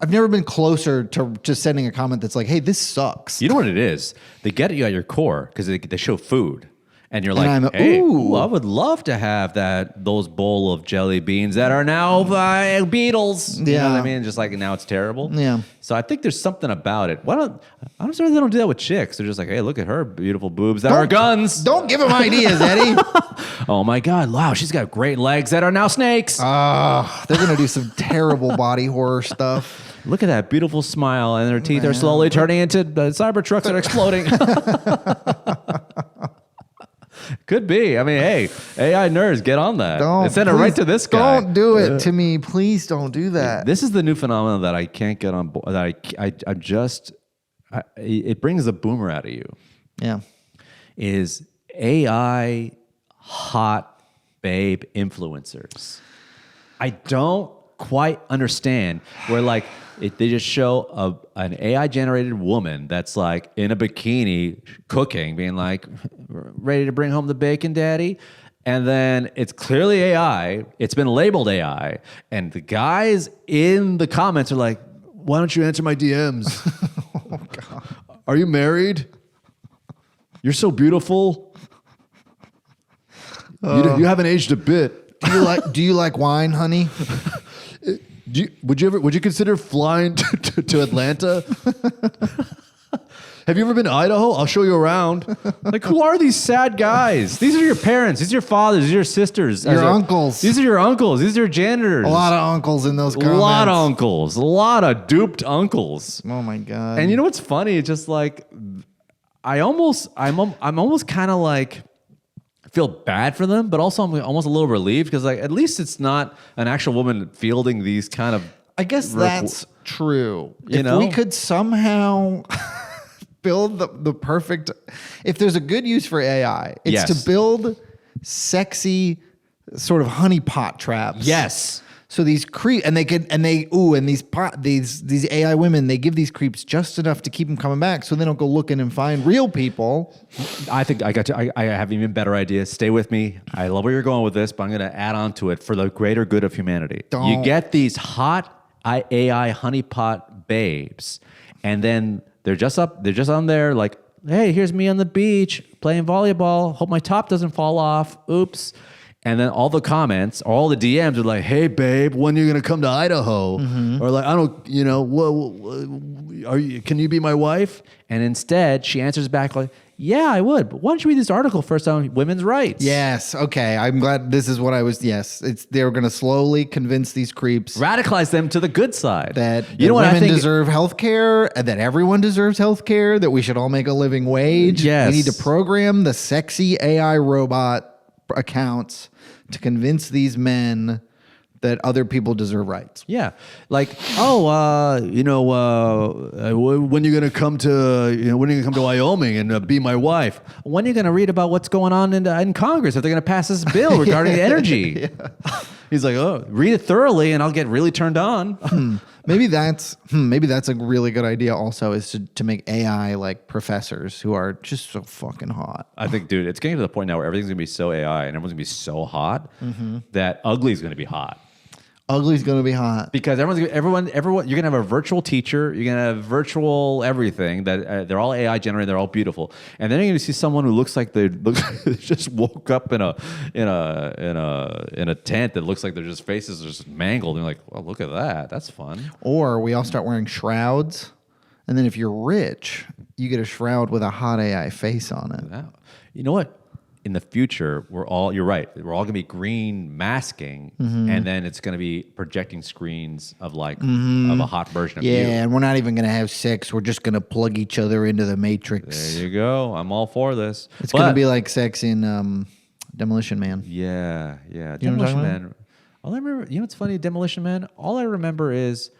never been closer to just sending a comment that's like, hey, this sucks. You know what it is? They get at you at your core because they show food. And you're like, I'm, hey, ooh. I would love to have those bowl of jelly beans that are now beetles. You know Yeah. what I mean? Just like now it's terrible. Yeah. So I think there's something about it. I'm sorry they don't do that with chicks. They're just like, hey, look at her beautiful boobs that are guns. Don't give them ideas, Eddie. Oh my God. Wow, she's got great legs that are now snakes. They're going to do some terrible body horror stuff. Look at that beautiful smile, and her teeth are slowly turning into cyber trucks that are exploding. Could be. I mean, hey, AI nerds, get on that. Send it right to this guy. Don't do it to me. Please don't do that. This is the new phenomenon that I can't get on board. It brings the boomer out of you. Yeah. Is AI hot babe influencers? I don't quite understand where they just show an AI generated woman that's like in a bikini cooking, being like, ready to bring home the bacon, daddy. And then it's clearly AI. It's been labeled AI. And the guys in the comments are like, why don't you answer my DMs? Oh, God. Are you married? You're so beautiful. You haven't aged a bit. Do you like wine, honey? Would you consider flying to Atlanta? Have you ever been to Idaho? I'll show you around. Like, who are these sad guys? These are your parents. These are your fathers. These are your sisters. Your uncles. These are your uncles. These are your janitors. A lot of uncles in those comments. A lot of uncles. A lot of duped uncles. Oh my God. And you know what's funny? It's just like, I'm almost kind of like, feel bad for them, but also I'm almost a little relieved because like at least it's not an actual woman fielding these kind of. I guess that's true. You if know? we could somehow build the perfect, if there's a good use for AI, it's Yes. to build sexy sort of honeypot traps. Yes. So these these AI women, they give these creeps just enough to keep them coming back, so they don't go looking and find real people. I think I have an even better idea. Stay with me. I love where you're going with this, but I'm going to add on to it for the greater good of humanity. You get these hot AI honeypot babes, and then they're just on there like, hey, here's me on the beach playing volleyball. Hope my top doesn't fall off. Oops. And then all the comments, all the DMs are like, hey, babe, when are you going to come to Idaho? Mm-hmm. Or like, I don't, can you be my wife? And instead, she answers back like, yeah, I would. But why don't you read this article first on women's rights? Yes. Okay. I'm glad this is what I was. Yes. They're going to slowly convince these creeps Radicalize them to the good side. that what women deserve health care, and that everyone deserves health care, that we should all make a living wage. Yes. We need to program the sexy AI robot accounts to convince these men that other people deserve rights. Yeah, like when are you gonna come to Wyoming and be my wife? When are you gonna read about what's going on in Congress if they're gonna pass this bill regarding energy? Yeah. He's like, oh, read it thoroughly and I'll get really turned on. Maybe that's a really good idea. Also, is to make AI like professors who are just so fucking hot. I think, dude, it's getting to the point now where everything's gonna be so AI and everyone's gonna be so hot that ugly's gonna be hot. Ugly's gonna be hot because everyone. You're gonna have a virtual teacher. You're gonna have virtual everything that they're all AI generated. They're all beautiful, and then you're gonna see someone who looks like they just woke up in a tent that looks like their just faces are just mangled. And you're like, well, look at that. That's fun. Or we all start wearing shrouds, and then if you're rich, you get a shroud with a hot AI face on it. Yeah. You know what? In the future, you're right. We're all going to be green masking, and then it's going to be projecting screens of like of a hot version of you. Yeah, and we're not even going to have sex. We're just going to plug each other into the Matrix. There you go. I'm all for this. It's going to be like sex in Demolition Man. Yeah. You know Demolition Man. All I remember, you know what's funny? Demolition Man. All I remember is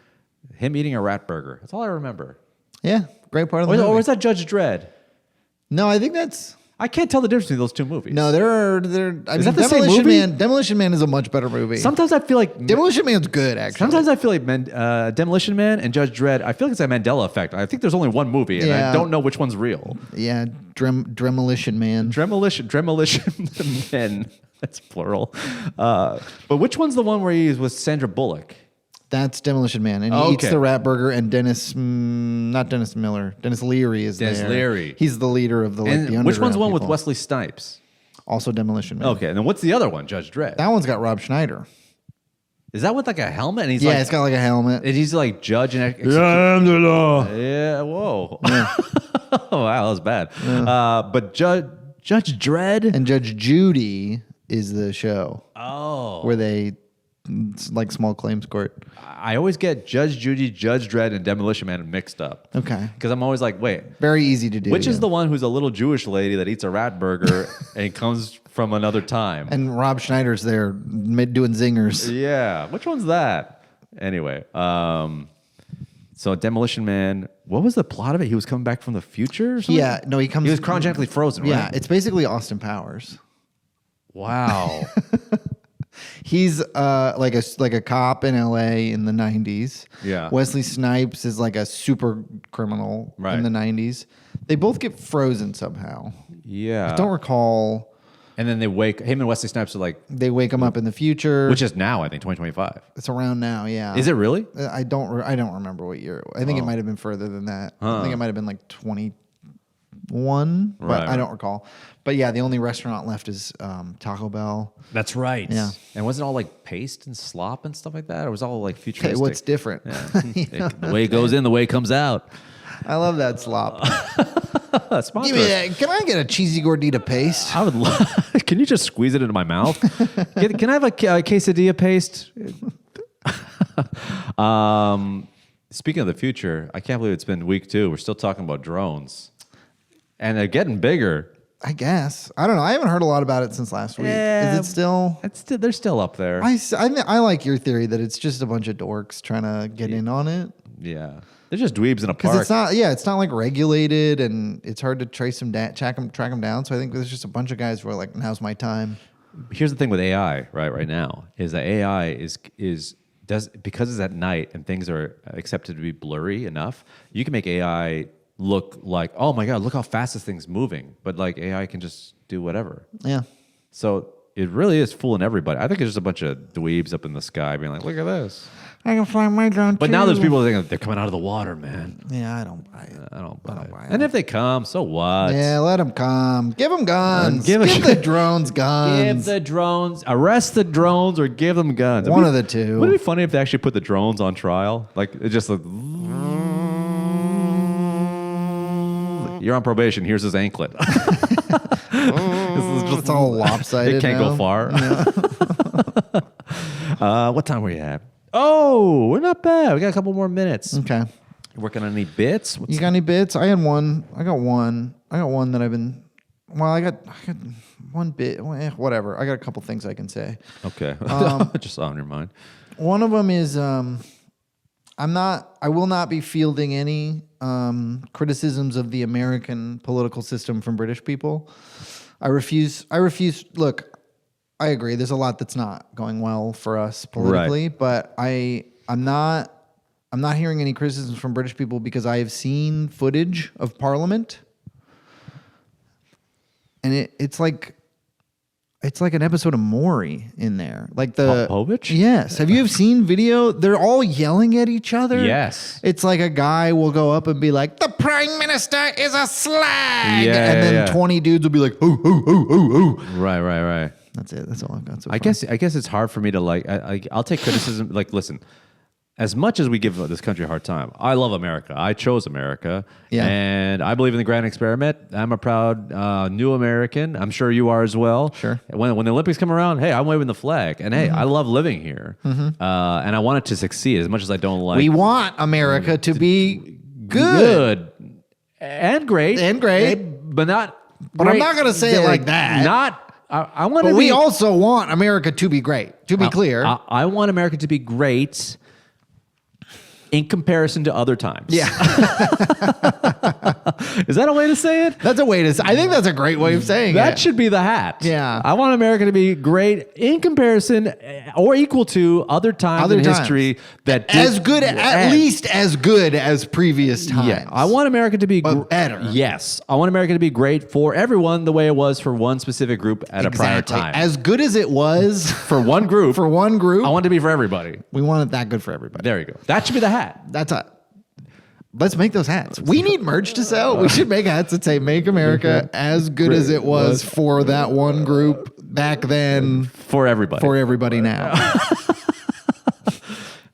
him eating a rat burger. That's all I remember. Yeah, great part of the movie. Or was that Judge Dredd? No, I think that's... I can't tell the difference between those two movies. No, I mean, that the same movie? Demolition Man is a much better movie. Sometimes I feel like Demolition Man's good, actually. Sometimes I feel like Demolition Man and Judge Dredd, I feel like it's a Mandela effect. I think there's only one movie, and I don't know which one's real. Yeah, Demolition Man. Demolition Men. That's plural. But which one's the one where he's with Sandra Bullock? That's Demolition Man, and he eats the rat burger. And Dennis Leary is there. Dennis Leary. He's the leader of the underground. Which one's the one people. with Wesley Snipes? Also Demolition Man. Okay, and then what's the other one? Judge Dredd. That one's got Rob Schneider. Is that with like a helmet? And he's it's got like a helmet. And he's like judge and I'm the law. Yeah. Whoa. Yeah. Wow, that was bad. Yeah. But Judge Dredd and Judge Judy is the show. Oh, where they. It's like small claims court. I always get Judge Judy, Judge Dredd, and Demolition Man mixed up. Okay. Because I'm always like, wait. Very easy to do. Which is the one who's a little Jewish lady that eats a rat burger and comes from another time? And Rob Schneider's there doing zingers. Yeah. Which one's that? Anyway. So Demolition Man, what was the plot of it? He was coming back from the future or something? Yeah. No, he was cryogenically frozen, right? Yeah. It's basically Austin Powers. Wow. He's like a cop in LA in the 90s. Yeah. Wesley Snipes is like a super criminal in the 90s. They both get frozen somehow. Yeah. I don't recall. And then him and Wesley Snipes are like... They wake him up in the future. Which is now, I think, 2025. It's around now, yeah. Is it really? I don't remember what year. I think it might have been further than that. I think it might have been like 20... one, but Right. I don't recall. But yeah, the only restaurant left is Taco Bell. That's right. Yeah. And wasn't it all like paste and slop and stuff like that? Or was it all like Okay, futuristic? what's different? The way it goes in, the way it comes out. I love that slop. Sponsor Give me us. that. Can I get a cheesy gordita paste? I would love. Can you just squeeze it into my mouth? Can I have a quesadilla paste? Speaking of the future, I can't believe it's been week 2. We're still talking about drones, and they're getting bigger. I guess. I don't know. I haven't heard a lot about it since last week. Yeah, Is it still? They're still up there. I like your theory that it's just a bunch of dorks trying to get in on it. Yeah, they're just dweebs in a Because park. it's not, yeah, it's not like regulated, and it's hard to trace them down, track them down. So I think there's just a bunch of guys who are like, "Now's my time." Here's the thing with AI, right now, is that AI does because it's at night and things are accepted to be blurry enough. You can make AI look like, oh my god, look how fast this thing's moving, but like AI can just do whatever. Yeah, So it really is fooling everybody. I think it's just a bunch of dweebs up in the sky being like, look at this. I can fly my drone. But now there's people thinking they're coming out of the water, man. Yeah, I don't buy it. I don't buy it. buy it. And if they come, so what? Yeah, let them come. Give them guns. Give Give the drones guns. Give the drones, arrest the drones, or give them guns. One of the two. Wouldn't it be funny if they actually put the drones on trial? Like, it just like, you're on probation. Here's his anklet. It's all lopsided. It can't now. go far. What time were you at? Oh, we're not bad. We got a couple more minutes. Okay. Working on any bits? You got any bits? I had one. I got one that I've been. Well, I got one bit. Whatever. I got a couple things I can say. Okay. Just on your mind. One of them is I will not be fielding any criticisms of the American political system from British people. I refuse. Look, I agree. There's a lot that's not going well for us politically, but I'm not hearing any criticisms from British people because I have seen footage of Parliament, and it's like an episode of Maury in there. Like the Popovich? Yes. Have you seen video? They're all yelling at each other. Yes. It's like a guy will go up and be like, "The Prime Minister is a slag," Yeah, and then yeah. 20 dudes will be like, "Ooh, ooh, ooh, ooh, ooh." Right. That's it. That's all I've got so far. I guess it's hard for me to like. I'll take criticism. Like, listen, as much as we give this country a hard time, I love America. I chose America, Yeah. and I believe in the grand experiment. I'm a proud new American. I'm sure you are as well. Sure. When the Olympics come around, hey, I'm waving the flag, and hey, I love living here, and I want it to succeed as much as I don't like. We want America to be good. and great but not. But I'm great. not gonna say it like that. Not. I want to But be. we also want America to be great. To be clear. I want America to be great in comparison to other times. Yeah. Is that a way to say it? That's a way to say. I think that's a great way of saying That it. should be the hat. Yeah. I want America to be great in comparison or equal to other times in history that did, as good, at least as good as previous times. Yeah, I want America to be But better. Yes, I want America to be great for everyone the way it was for one specific group at a prior time. As good as it was for one group, for one group, I want it to be for everybody. we want it that good for everybody. There you go. That should be the hat. Let's make those hats. We need merch to sell. We should make hats that say "Make America as good as it was for that one group back then, For everybody. for everybody now."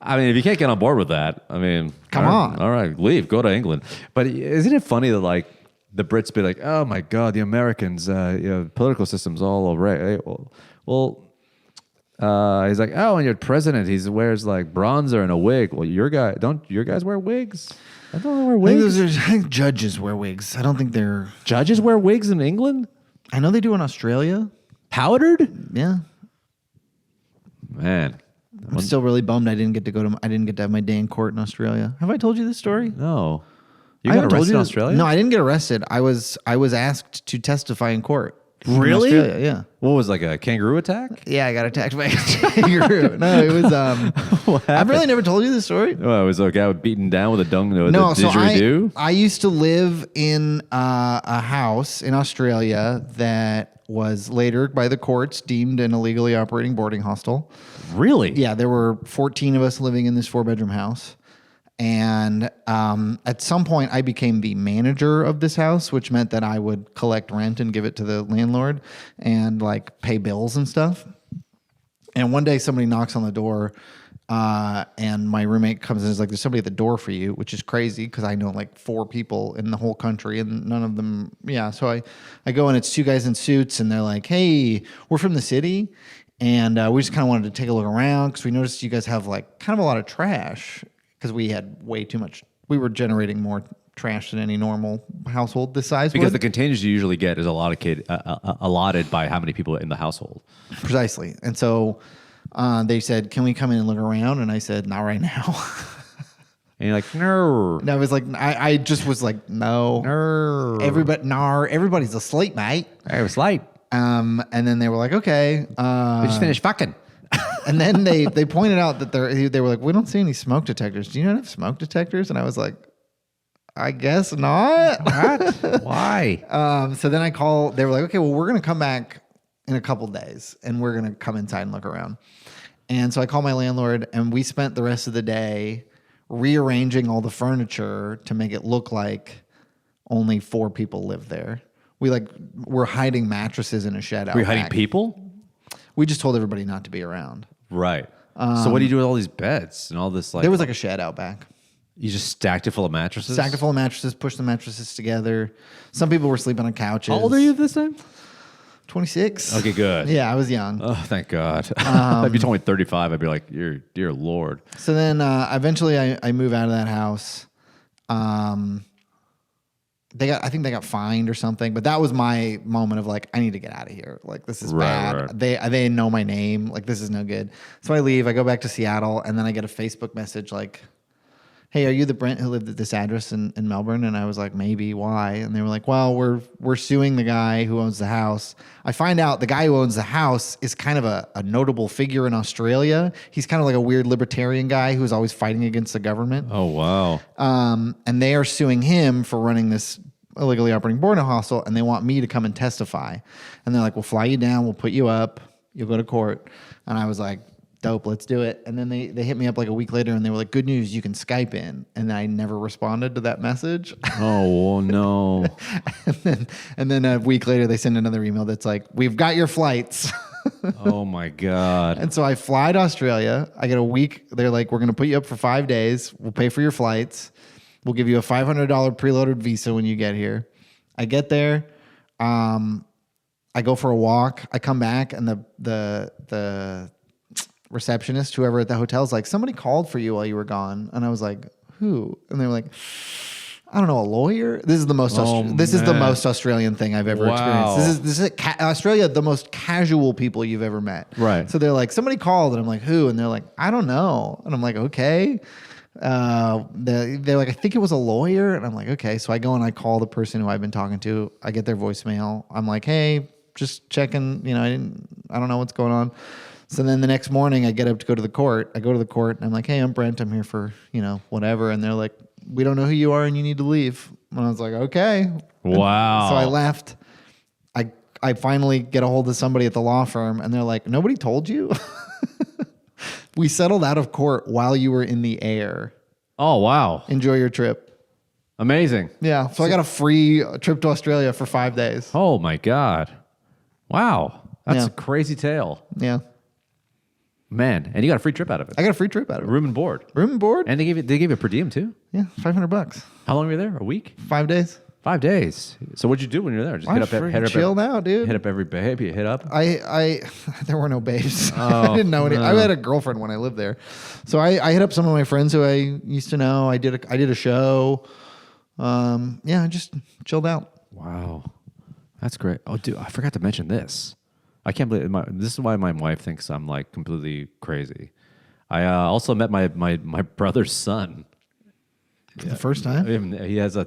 I mean, if you can't get on board with that, I mean, Come on. All right, leave. Go to England. But isn't it funny that like the Brits be like, "Oh my God, the Americans, political system's all over." He's like, "Oh, and your president, he wears like bronzer and a wig." Well, your guys wear wigs? I don't wear wigs. I think judges wear wigs. I don't think they're. Judges wear wigs in England? I know they do in Australia. Powdered? Yeah. Man. I'm still really bummed I didn't get to have my day in court in Australia. Have I told you this story? No. You I got haven't told arrested you in this- Australia? No, I didn't get arrested. I was asked to testify in court. in Really? Australia, yeah. What was like a kangaroo attack? Yeah, I got attacked by a kangaroo. No, it was. I've really never told you this story. Oh, it was a guy beaten down with a dung. No, so didgeridoo? I used to live in a house in Australia that was later by the courts deemed an illegally operating boarding hostel. Really? Yeah, there were 14 of us living in this 4-bedroom house. And at some point, I became the manager of this house, which meant that I would collect rent and give it to the landlord and like pay bills and stuff. And one day somebody knocks on the door and my roommate comes in and is like, there's somebody at the door for you, which is crazy because I know like 4 people in the whole country and none of them. Yeah. So I go and it's 2 guys in suits and they're like, hey, we're from the city. And we just kind of wanted to take a look around because we noticed you guys have like kind of a lot of trash because we had way too much. We were generating more trash than any normal household this size Because would. the containers you usually get is allotted by how many people in the household. Precisely. And so they said, can we come in and look around? And I said, not right now. And you're like, no. And I was like, I just was like, no. Everybody's asleep, mate. It was light. And then they were like, okay. We just finished fucking. And then they pointed out that they were like, we don't see any smoke detectors. Do you not have smoke detectors? And I was like, I guess not. What? Why? So then they were like, okay, well, we're going to come back in a couple days and we're going to come inside and look around. And so I called my landlord and we spent the rest of the day rearranging all the furniture to make it look like only 4 people live there. We're hiding mattresses in a shed out Were you hiding back. people? We just told everybody not to be around. Right. So what do you do with all these beds and all this? Like, There was like a shed out back. you just stacked it full of mattresses? Stacked it full of mattresses, pushed the mattresses together. Some people were sleeping on couches. How old are you this time? 26. Okay, good. Yeah, I was young. Oh, thank God. If you told me 35, I'd be like, dear Lord. So then eventually I move out of that house. I think they got fined or something, but that was my moment of like, I need to get out of here. Like, this is bad. Right. They know my name. Like, this is no good. So I leave. I go back to Seattle, and then I get a Facebook message like, hey, are you the Brent who lived at this address in Melbourne? And I was like, maybe. Why? And they were like, well, we're suing the guy who owns the house. I find out the guy who owns the house is kind of a notable figure in Australia. He's kind of like a weird libertarian guy who's always fighting against the government. Oh, wow. And they are suing him for running this illegally operating boarding hostel, and they want me to come and testify. And they're like, we'll fly you down, we'll put you up, you'll go to court. And I was like, dope, let's do it. And then they hit me up like a week later, and they were like, good news, you can Skype in. And I never responded to that message. Oh, no. and then a week later, they send another email that's like, we've got your flights. Oh, my God. And so I fly to Australia. I get a week. They're like, we're going to put you up for 5 days. We'll pay for your flights. We'll give you a $500 preloaded visa when you get here. I get there. I go for a walk. I come back, and the receptionist, whoever at the hotel, is like, somebody called for you while you were gone. And I was like, who? And they were like, I don't know, a lawyer. This is the most. This is the most Australian thing I've ever experienced. This is Australia, the most casual people you've ever met. Right. So they're like, somebody called, and I'm like, who? And they're like, I don't know. And I'm like, okay. They're like, I think it was a lawyer. And I'm like, okay. So I go and I call the person who I've been talking to. I get their voicemail. I'm like, hey, just checking. You know, I don't know what's going on. So then the next morning I get up to go to the court. I go to the court and I'm like, hey, I'm Brent. I'm here for, whatever. And they're like, we don't know who you are and you need to leave. And I was like, okay. Wow. So I left. I finally get a hold of somebody at the law firm, and they're like, nobody told you? We settled out of court while you were in the air. Oh, wow. Enjoy your trip. Amazing. Yeah. So I got a free trip to Australia for 5 days. Oh, my God. Wow. That's Yeah. a crazy tale. Yeah. Man, and you got a free trip out of it. I got a free trip out of it. Room and board. Room and board? And they gave you a per diem too? Yeah, $500. How long were you there? A week? 5 days. 5 days. So what'd you do when you were there? Just Chilled out, dude. Hit up every babe you hit up? I there were no babes. Oh, I didn't know any. I had a girlfriend when I lived there. So I hit up some of my friends who I used to know. I did a show. I just chilled out. Wow. That's great. Oh, dude, I forgot to mention this. I can't believe this is why my wife thinks I'm like completely crazy. I also met my brother's son. The first time? He has a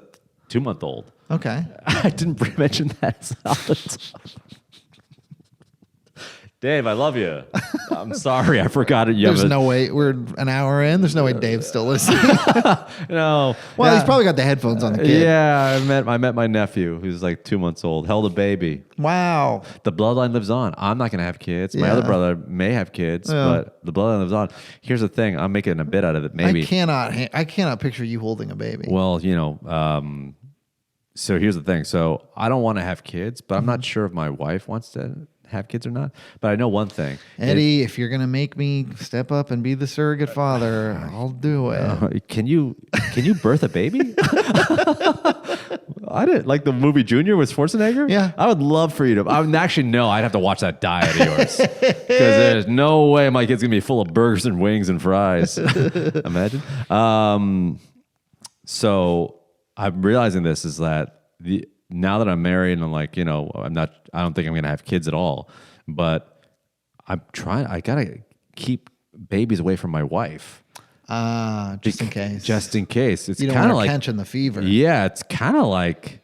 2-month-old. Okay. I didn't mention that. Dave, I love you. I'm sorry, I forgot it. There's no way. We're an hour in. There's no way Dave's still listening. No. Well, he's probably got the headphones on the kid. Yeah, I met my nephew, who's like 2 months old, held a baby. Wow. The bloodline lives on. I'm not going to have kids. My Yeah. other brother may have kids, but the bloodline lives on. Here's the thing. I'm making a bit out of it, maybe. I cannot picture you holding a baby. Well, so here's the thing. So I don't want to have kids, but I'm not sure if my wife wants to have kids or not. But I know one thing. Eddie, if you're going to make me step up and be the surrogate father, I'll do it. Can you birth a baby? I didn't like the movie Junior with Schwarzenegger. Yeah. I would love for you to. I would actually no. I'd have to watch that diet of yours because there's no way my kid's gonna be full of burgers and wings and fries. Imagine. So I'm realizing this is that now that I'm married and I'm like, I don't think I'm gonna have kids at all, but I'm trying. I gotta keep babies away from my wife. Just in case. Just in case. It's you don't kind want of like catching the fever. Yeah, it's kind of like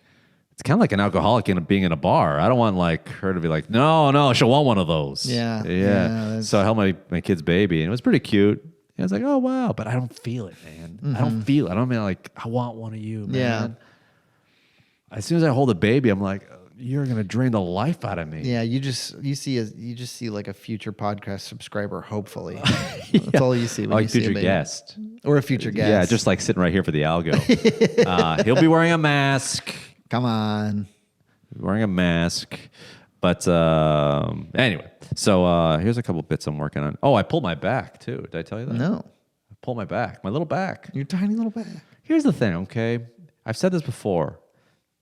an alcoholic being in a bar. I don't want like her to be like, no, she'll want one of those. Yeah. So I held my kid's baby, and it was pretty cute. And I was like, oh wow, but I don't feel it, man. Mm-hmm. I don't feel it. I don't mean like I want one of you, man. Yeah. As soon as I hold a baby, I'm like, you're gonna drain the life out of me. Yeah, you just see like a future podcast subscriber, hopefully. That's all you see when Like you see a future baby. guest. Or a future guest. Yeah, just like sitting right here for the algo. He'll be wearing a mask. Come on. Wearing a mask. But anyway, so here's a couple bits I'm working on. Oh, I pulled my back too. Did I tell you that? No. I pulled my back, my little back. Your tiny little back. Here's the thing, okay? I've said this before.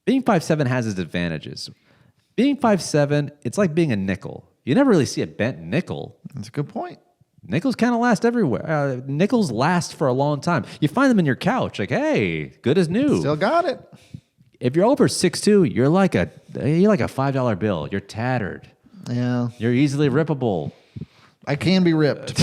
Being 5'7" has its advantages. Being 5'7", it's like being a nickel. You never really see a bent nickel. That's a good point. Nickels kind of last everywhere. Nickels last for a long time. You find them in your couch, like, hey, good as new. Still got it. If you're over 6'2", you're like a $5 bill. You're tattered. Yeah. You're easily rippable. I can be ripped.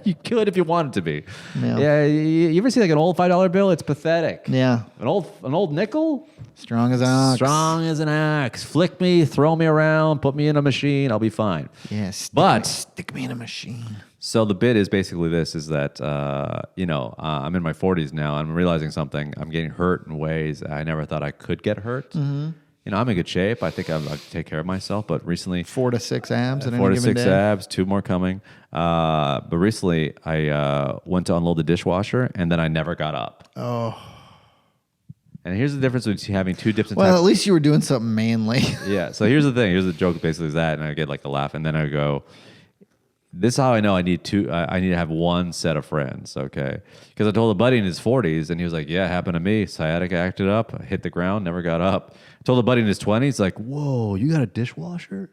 You could if you wanted to be. Yeah. You ever see like an old $5 bill? It's pathetic. Yeah. An old nickel? Strong as an ox. Strong as an axe. Flick me, throw me around, put me in a machine, I'll be fine. Yeah. Stick me in a machine. So the bit is basically this: is that I'm in my 40s now. I'm realizing something. I'm getting hurt in ways I never thought I could get hurt. Mm-hmm. I'm in good shape. I think I take care of myself. But recently, 4 to 6 abs. 4 to 6 abs, 2 more coming. But recently, I went to unload the dishwasher, and then I never got up. Oh. And here's the difference between having 2 dips in Well, at least you were doing something manly. Yeah. So here's the thing. Here's the joke. Basically, is that, and I get like a laugh, and then I go, "This is how I know I need to have one set of friends." Okay. Because I told a buddy in his 40s, and he was like, "Yeah, it happened to me. Sciatica acted up. I hit the ground, never got up." I told a buddy in his 20s, like, "Whoa, you got a dishwasher?"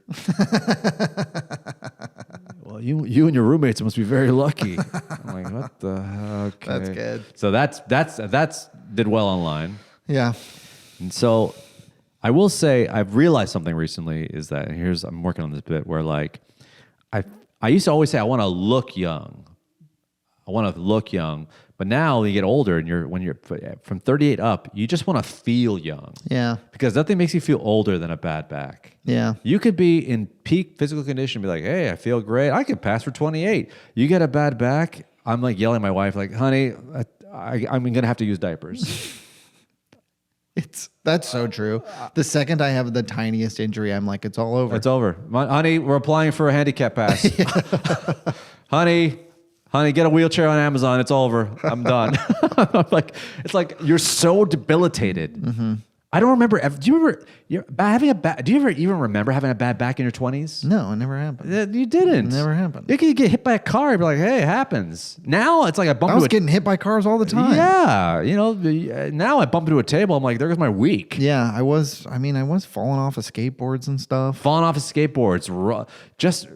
Well, you and your roommates must be very lucky. I'm like, what the hell? Okay. That's good. So that's did well online. Yeah. And so I will say I've realized something recently is that, and I'm working on this bit where like I used to always say I want to look young. I want to look young. But now when you get older and when you're from 38 up, you just want to feel young. Yeah. Because nothing makes you feel older than a bad back. Yeah. You could be in peak physical condition and be like, hey, I feel great. I could pass for 28. You get a bad back, I'm like yelling at my wife, like, honey, I'm going to have to use diapers. That's so true. The second I have the tiniest injury, I'm like, it's all over. It's over. Honey, we're applying for a handicap pass. Honey, get a wheelchair on Amazon. It's over. I'm done. I'm like, it's like you're so debilitated. Mm-hmm. I don't remember. Do you ever even remember having a bad back in your 20s? No, it never happened. You didn't. It never happened. You could get hit by a car. You'd be like, hey, it happens. Now it's like I was getting hit by cars all the time. Yeah. Now I bump into a table. I'm like, there goes my week. Yeah, I was falling off of skateboards and stuff. Falling off of skateboards. Just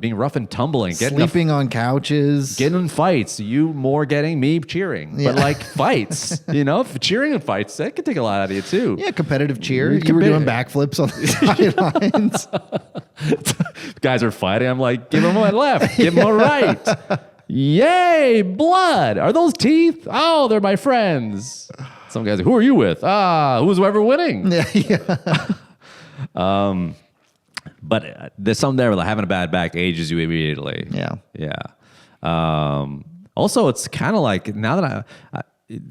being rough and tumbling, sleeping on couches, getting in fights. You more getting, me cheering, but like fights. Cheering and fights that could take a lot out of you too. Yeah, competitive cheer. You were doing backflips on the sidelines. Guys are fighting. I'm like, give them a left, give them a right. Yay, blood! Are those teeth? Oh, they're my friends. Some guys, who are you with? Who's ever winning? Yeah. But there's something there like having a bad back ages you immediately. Yeah. Yeah. Also, it's kind of like now that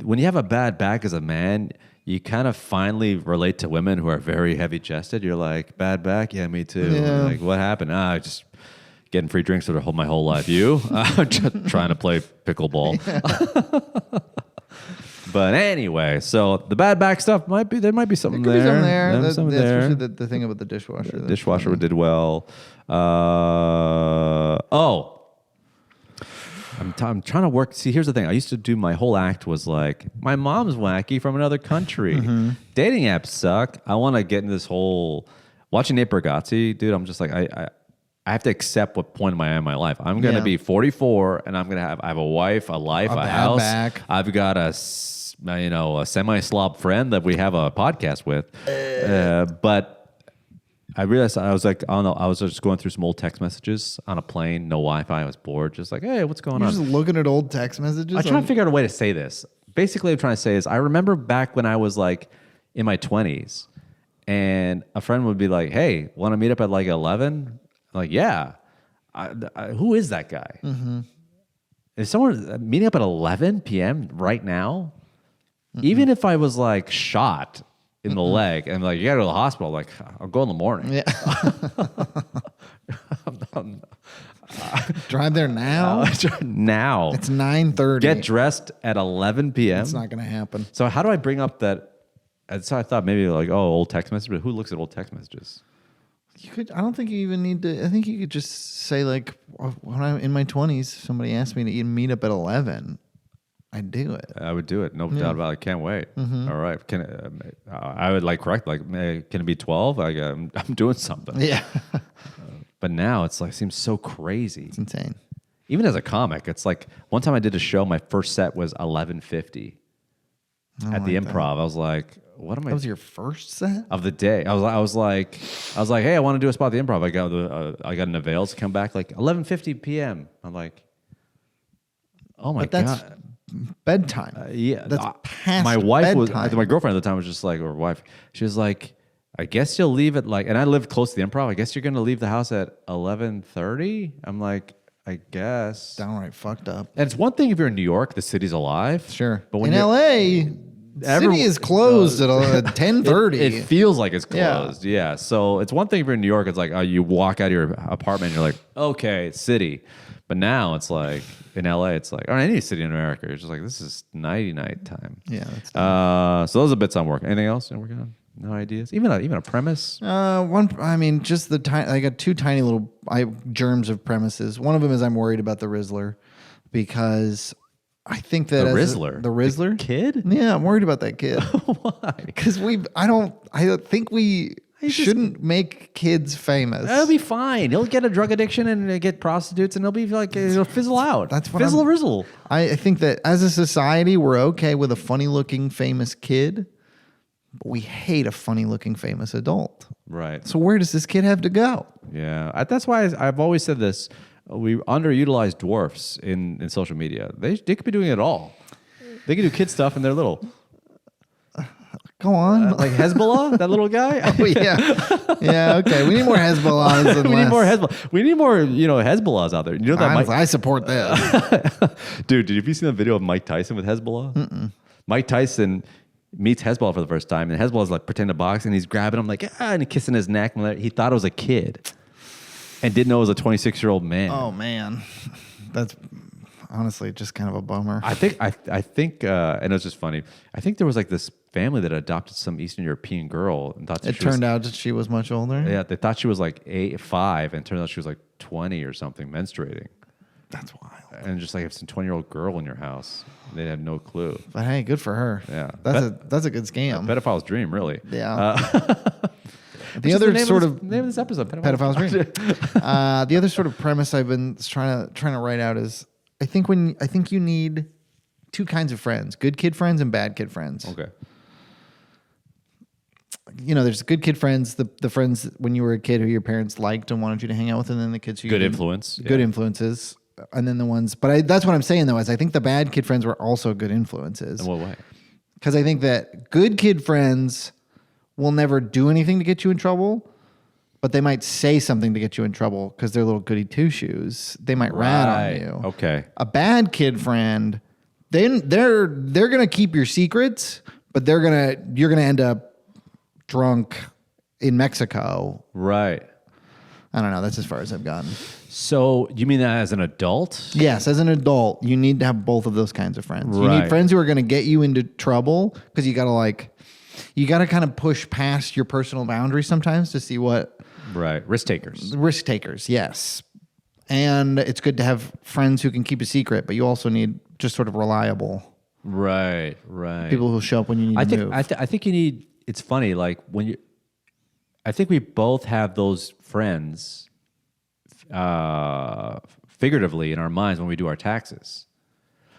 when you have a bad back as a man, you kind of finally relate to women who are very heavy chested. You're like, bad back? Yeah, me too. Yeah. Like, what happened? Just getting free drinks for my whole life. You? Just trying to play pickleball. Yeah. But anyway, so the bad back stuff there might be something there. Especially the thing about the dishwasher. The dishwasher did well. I'm trying to work. See, here's the thing. I used to do my whole act was like, my mom's wacky from another country. Mm-hmm. Dating apps suck. I want to get into this whole watching Nate Bargatze, dude. I'm just like, I have to accept what point am I in my life. I'm going to be 44 and I have a wife, a life, a house. Back. I've got a semi-slob friend that we have a podcast with. But I realized I was like, I don't know, I was just going through some old text messages on a plane, no Wi-Fi. I was bored, just like, hey, what's going on? You're just looking at old text messages? I'm trying to figure out a way to say this. Basically, what I'm trying to say is I remember back when I was like in my 20s and a friend would be like, hey, want to meet up at like 11? I'm like, yeah. Who is that guy? Mm-hmm. Is someone meeting up at 11 p.m. right now? Mm-mm. Even if I was like shot in the leg and like, you gotta go to the hospital, like, I'll go in the morning. Yeah. Drive there now? Now. It's 9:30. Get dressed at 11 p.m. It's not gonna happen. So how do I bring up that? So I thought maybe like, old text messages, but who looks at old text messages? I don't think you even need to. I think you could just say like, when I'm in my 20s, somebody asked me to meet up at 11. I'd do it. I would do it. No doubt about it. I can't wait. Mm-hmm. All right. I would like correct, like, can it be 12? I'm doing something. Yeah. But now it's like, seems so crazy. It's insane. Even as a comic, it's like one time I did a show, my first set was 11:50 at the Improv. I was like, what am I? That was your first set of the day. I was like, hey, I want to do a spot at the Improv. I got an avails to come back like 11:50 p.m. I'm like, oh my God. Bedtime. Yeah, that's past my wife bedtime. My girlfriend at the time was just like, or wife, she was like, I guess you'll leave at like, and I lived close to the Improv. I guess you're gonna leave the house at 11:30. I'm like, I guess. Downright fucked up. And it's one thing if you're in New York, the city's alive. Sure, but when in LA, city is closed at 10:30. It feels like it's closed. Yeah. So it's one thing if you're in New York. It's like, you walk out of your apartment, and you're like, okay, it's city. But now it's like in LA, it's like, or any city in America, it's just like, this is nighty night time. Yeah. So those are bits I'm working. Anything else you're working on? No ideas? Even a premise? Just the tiny. I got two tiny little germs of premises. One of them is I'm worried about the Rizzler because I think that the Rizzler, the kid. Yeah, I'm worried about that kid. Why? Because I think we shouldn't make kids famous. That'll be fine. He'll get a drug addiction and get prostitutes, and he'll be like, he'll fizzle out. That's what Rizzle. I think that as a society, we're okay with a funny-looking famous kid, but we hate a funny-looking famous adult. Right. So where does this kid have to go? Yeah, that's why I've always said this. We underutilize dwarfs in social media. They could be doing it all. They can do kid stuff, and they're little. Go on. Like Hezbollah, that little guy? Oh, yeah. Yeah, okay. We need more Hezbollahs. We need more Hezbollah. We need more, Hezbollahs out there. You know that I support that. Dude, have you seen the video of Mike Tyson with Hezbollah? Mm-mm. Mike Tyson meets Hezbollah for the first time, and Hezbollah's like pretending to box, and he's grabbing him like, and kissing his neck. And he thought it was a kid and didn't know it was a 26-year-old man. Oh, man. That's honestly just kind of a bummer. I think, and it was just funny. I think there was like this family that adopted some Eastern European girl and thought it turned out that she was much older. Yeah, they thought she was like 5, and it turned out she was like 20 or something, menstruating. That's wild. And just like, if it's a 20-year-old girl in your house, they had no clue. But hey, good for her. Yeah, that's a good scam. A pedophile's dream, really. Yeah. The other sort of name of this episode, pedophile's dream. The other sort of premise I've been trying to write out is I think you need two kinds of friends: good kid friends and bad kid friends. Okay. There's good kid friends, the friends when you were a kid who your parents liked and wanted you to hang out with, and then the kids who good influence, good influences, and then the ones. But that's what I'm saying though, is I think the bad kid friends were also good influences. In what way? Because I think that good kid friends will never do anything to get you in trouble, but they might say something to get you in trouble because they're little goody two shoes. They might rat on you. Okay. A bad kid friend, they're gonna keep your secrets, but you're gonna end up drunk in Mexico. Right. I don't know. That's as far as I've gotten. So you mean that as an adult? Yes, as an adult, you need to have both of those kinds of friends. You Right. need friends who are going to get you into trouble because you got to kind of push past your personal boundaries sometimes to see what. Right. Risk takers. Risk takers, yes. And it's good to have friends who can keep a secret, but you also need just sort of reliable Right. people who show up when you need to move. I think you need, it's funny, like I think we both have those friends figuratively in our minds when we do our taxes.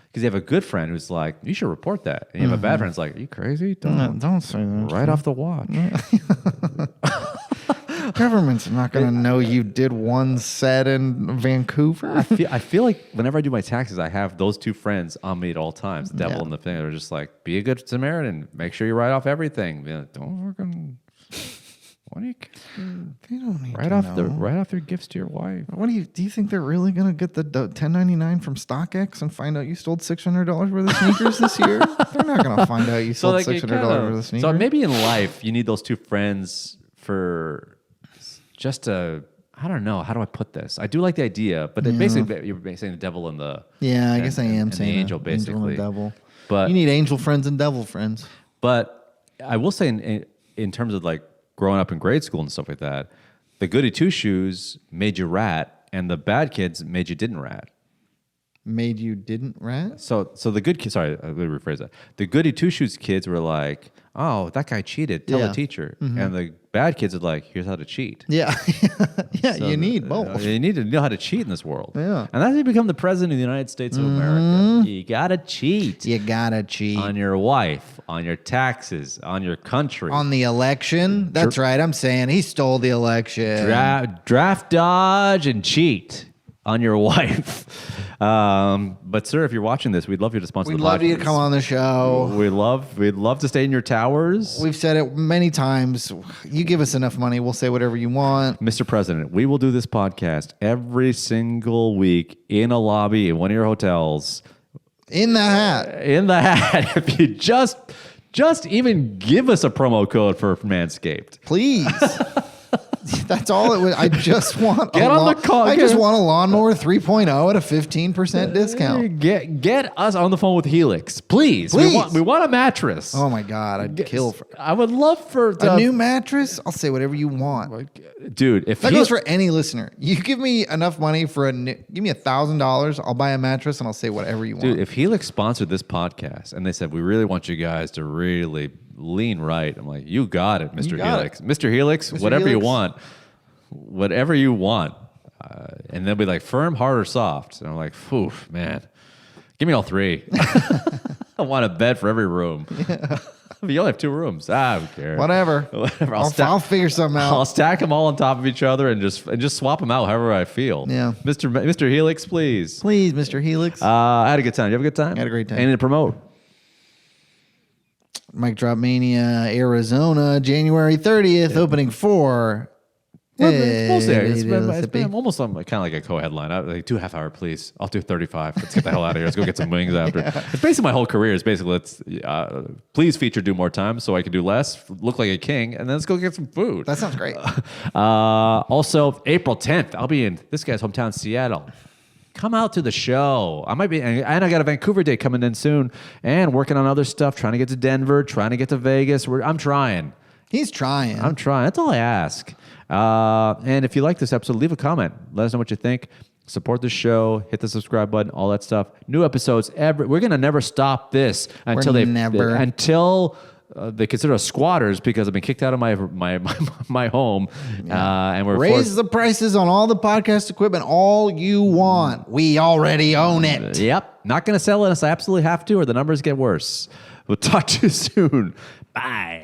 Because you have a good friend who's like, you should report that. And you have a bad friend who's like, are you crazy? Don't say that. Right off the watch. Government's not going to know you did one set in Vancouver. I feel like whenever I do my taxes, I have those two friends on me at all times. The devil and the thing. They're just like, be a good Samaritan. Make sure you write off everything. You know, don't fucking... What do you? They don't need write to off know. write off their gifts to your wife. What do you think they're really gonna get the 1099 from StockX and find out you stole $600 worth of sneakers this year? They're not gonna find out you sold $600 worth of sneakers. So maybe in life you need those two friends for just a. I don't know. How do I put this? I do like the idea, but basically you're saying the devil and the. Yeah, I guess I am and saying the angel basically. Angel and devil. But you need angel friends and devil friends. But I will say in terms of like growing up in grade school and stuff like that, the goody two shoes made you rat, and the bad kids made you didn't rat. Made you didn't rat? So the good kids. Sorry, let me rephrase that. The goody two shoes kids were like, "Oh, that guy cheated. Tell the teacher." And the bad kids are like, "Here's how to cheat." Yeah, yeah. So you need both. You need to know how to cheat in this world. Yeah. And that's how you become the president of the United States of America. You gotta cheat. You gotta cheat On your wife, on your taxes, on your country. on the election. That's right. I'm saying he stole the election. Draft dodge and cheat on your wife. But sir, if you're watching this, we'd love you to sponsor We'd the love podcast. you to come on the show. We'd love to stay in your towers. We've said it many times. You give us enough money, we'll say whatever you want. Mr. President, we will do this podcast every single week in a lobby in one of your hotels. In the hat. In the hat. If you just even give us a promo code for Manscaped. Please. That's all it was. I just want Get on the call. I just want a lawnmower 3.0 at a 15% discount. Get us on the phone with Helix, please. Please. We want a mattress. Oh my God, I'd kill for I would love for a new mattress. I'll say whatever you want. dude. If That he- goes for any listener. You give me enough money for give me $1,000. I'll buy a mattress and I'll say whatever you want. Dude, if Helix sponsored this podcast and they said, we really want you guys to really lean right, I'm like, you got it, Mr. got Helix. Mr. Helix, Mr. whatever you Helix. want. Whatever you want. And they'll be like, firm, hard, or soft. And I'm like, phew, man. Give me all three. I want a bed for every room. You only have 2 rooms. Who cares? Whatever. Whatever. I'll figure something out. I'll stack them all on top of each other and just swap them out however I feel. Yeah. Mr. Helix, please. Please, Mr. Helix. I had a good time. You have a good time? I had a great time. Anything to promote? Mic Drop Mania, Arizona, January 30th, opening for. Well, it's mostly, it's Siepe. been almost kind of like a co-headline. Like 2 half-hour, please. I'll do 35. Let's get the hell out of here. Let's go get some wings after. It's basically my whole career. It's basically please feature do more time so I can do less, look like a king, and then let's go get some food. That sounds great. Also, April 10th, I'll be in this guy's hometown, Seattle. Come out to the show. I might be, and I got a Vancouver date coming in soon, and working on other stuff, trying to get to Denver, trying to get to Vegas. I'm trying. He's trying. I'm trying. That's all I ask. And if you like this episode, leave a comment. Let us know what you think. Support the show. Hit the subscribe button. All that stuff. New episodes. We're gonna never stop this until they consider us squatters because I've been kicked out of my home. And we're Raise the prices on all the podcast equipment all you want. We already own it. Yep. Not gonna sell it unless I absolutely have to, or the numbers get worse. We'll talk to you soon. Bye.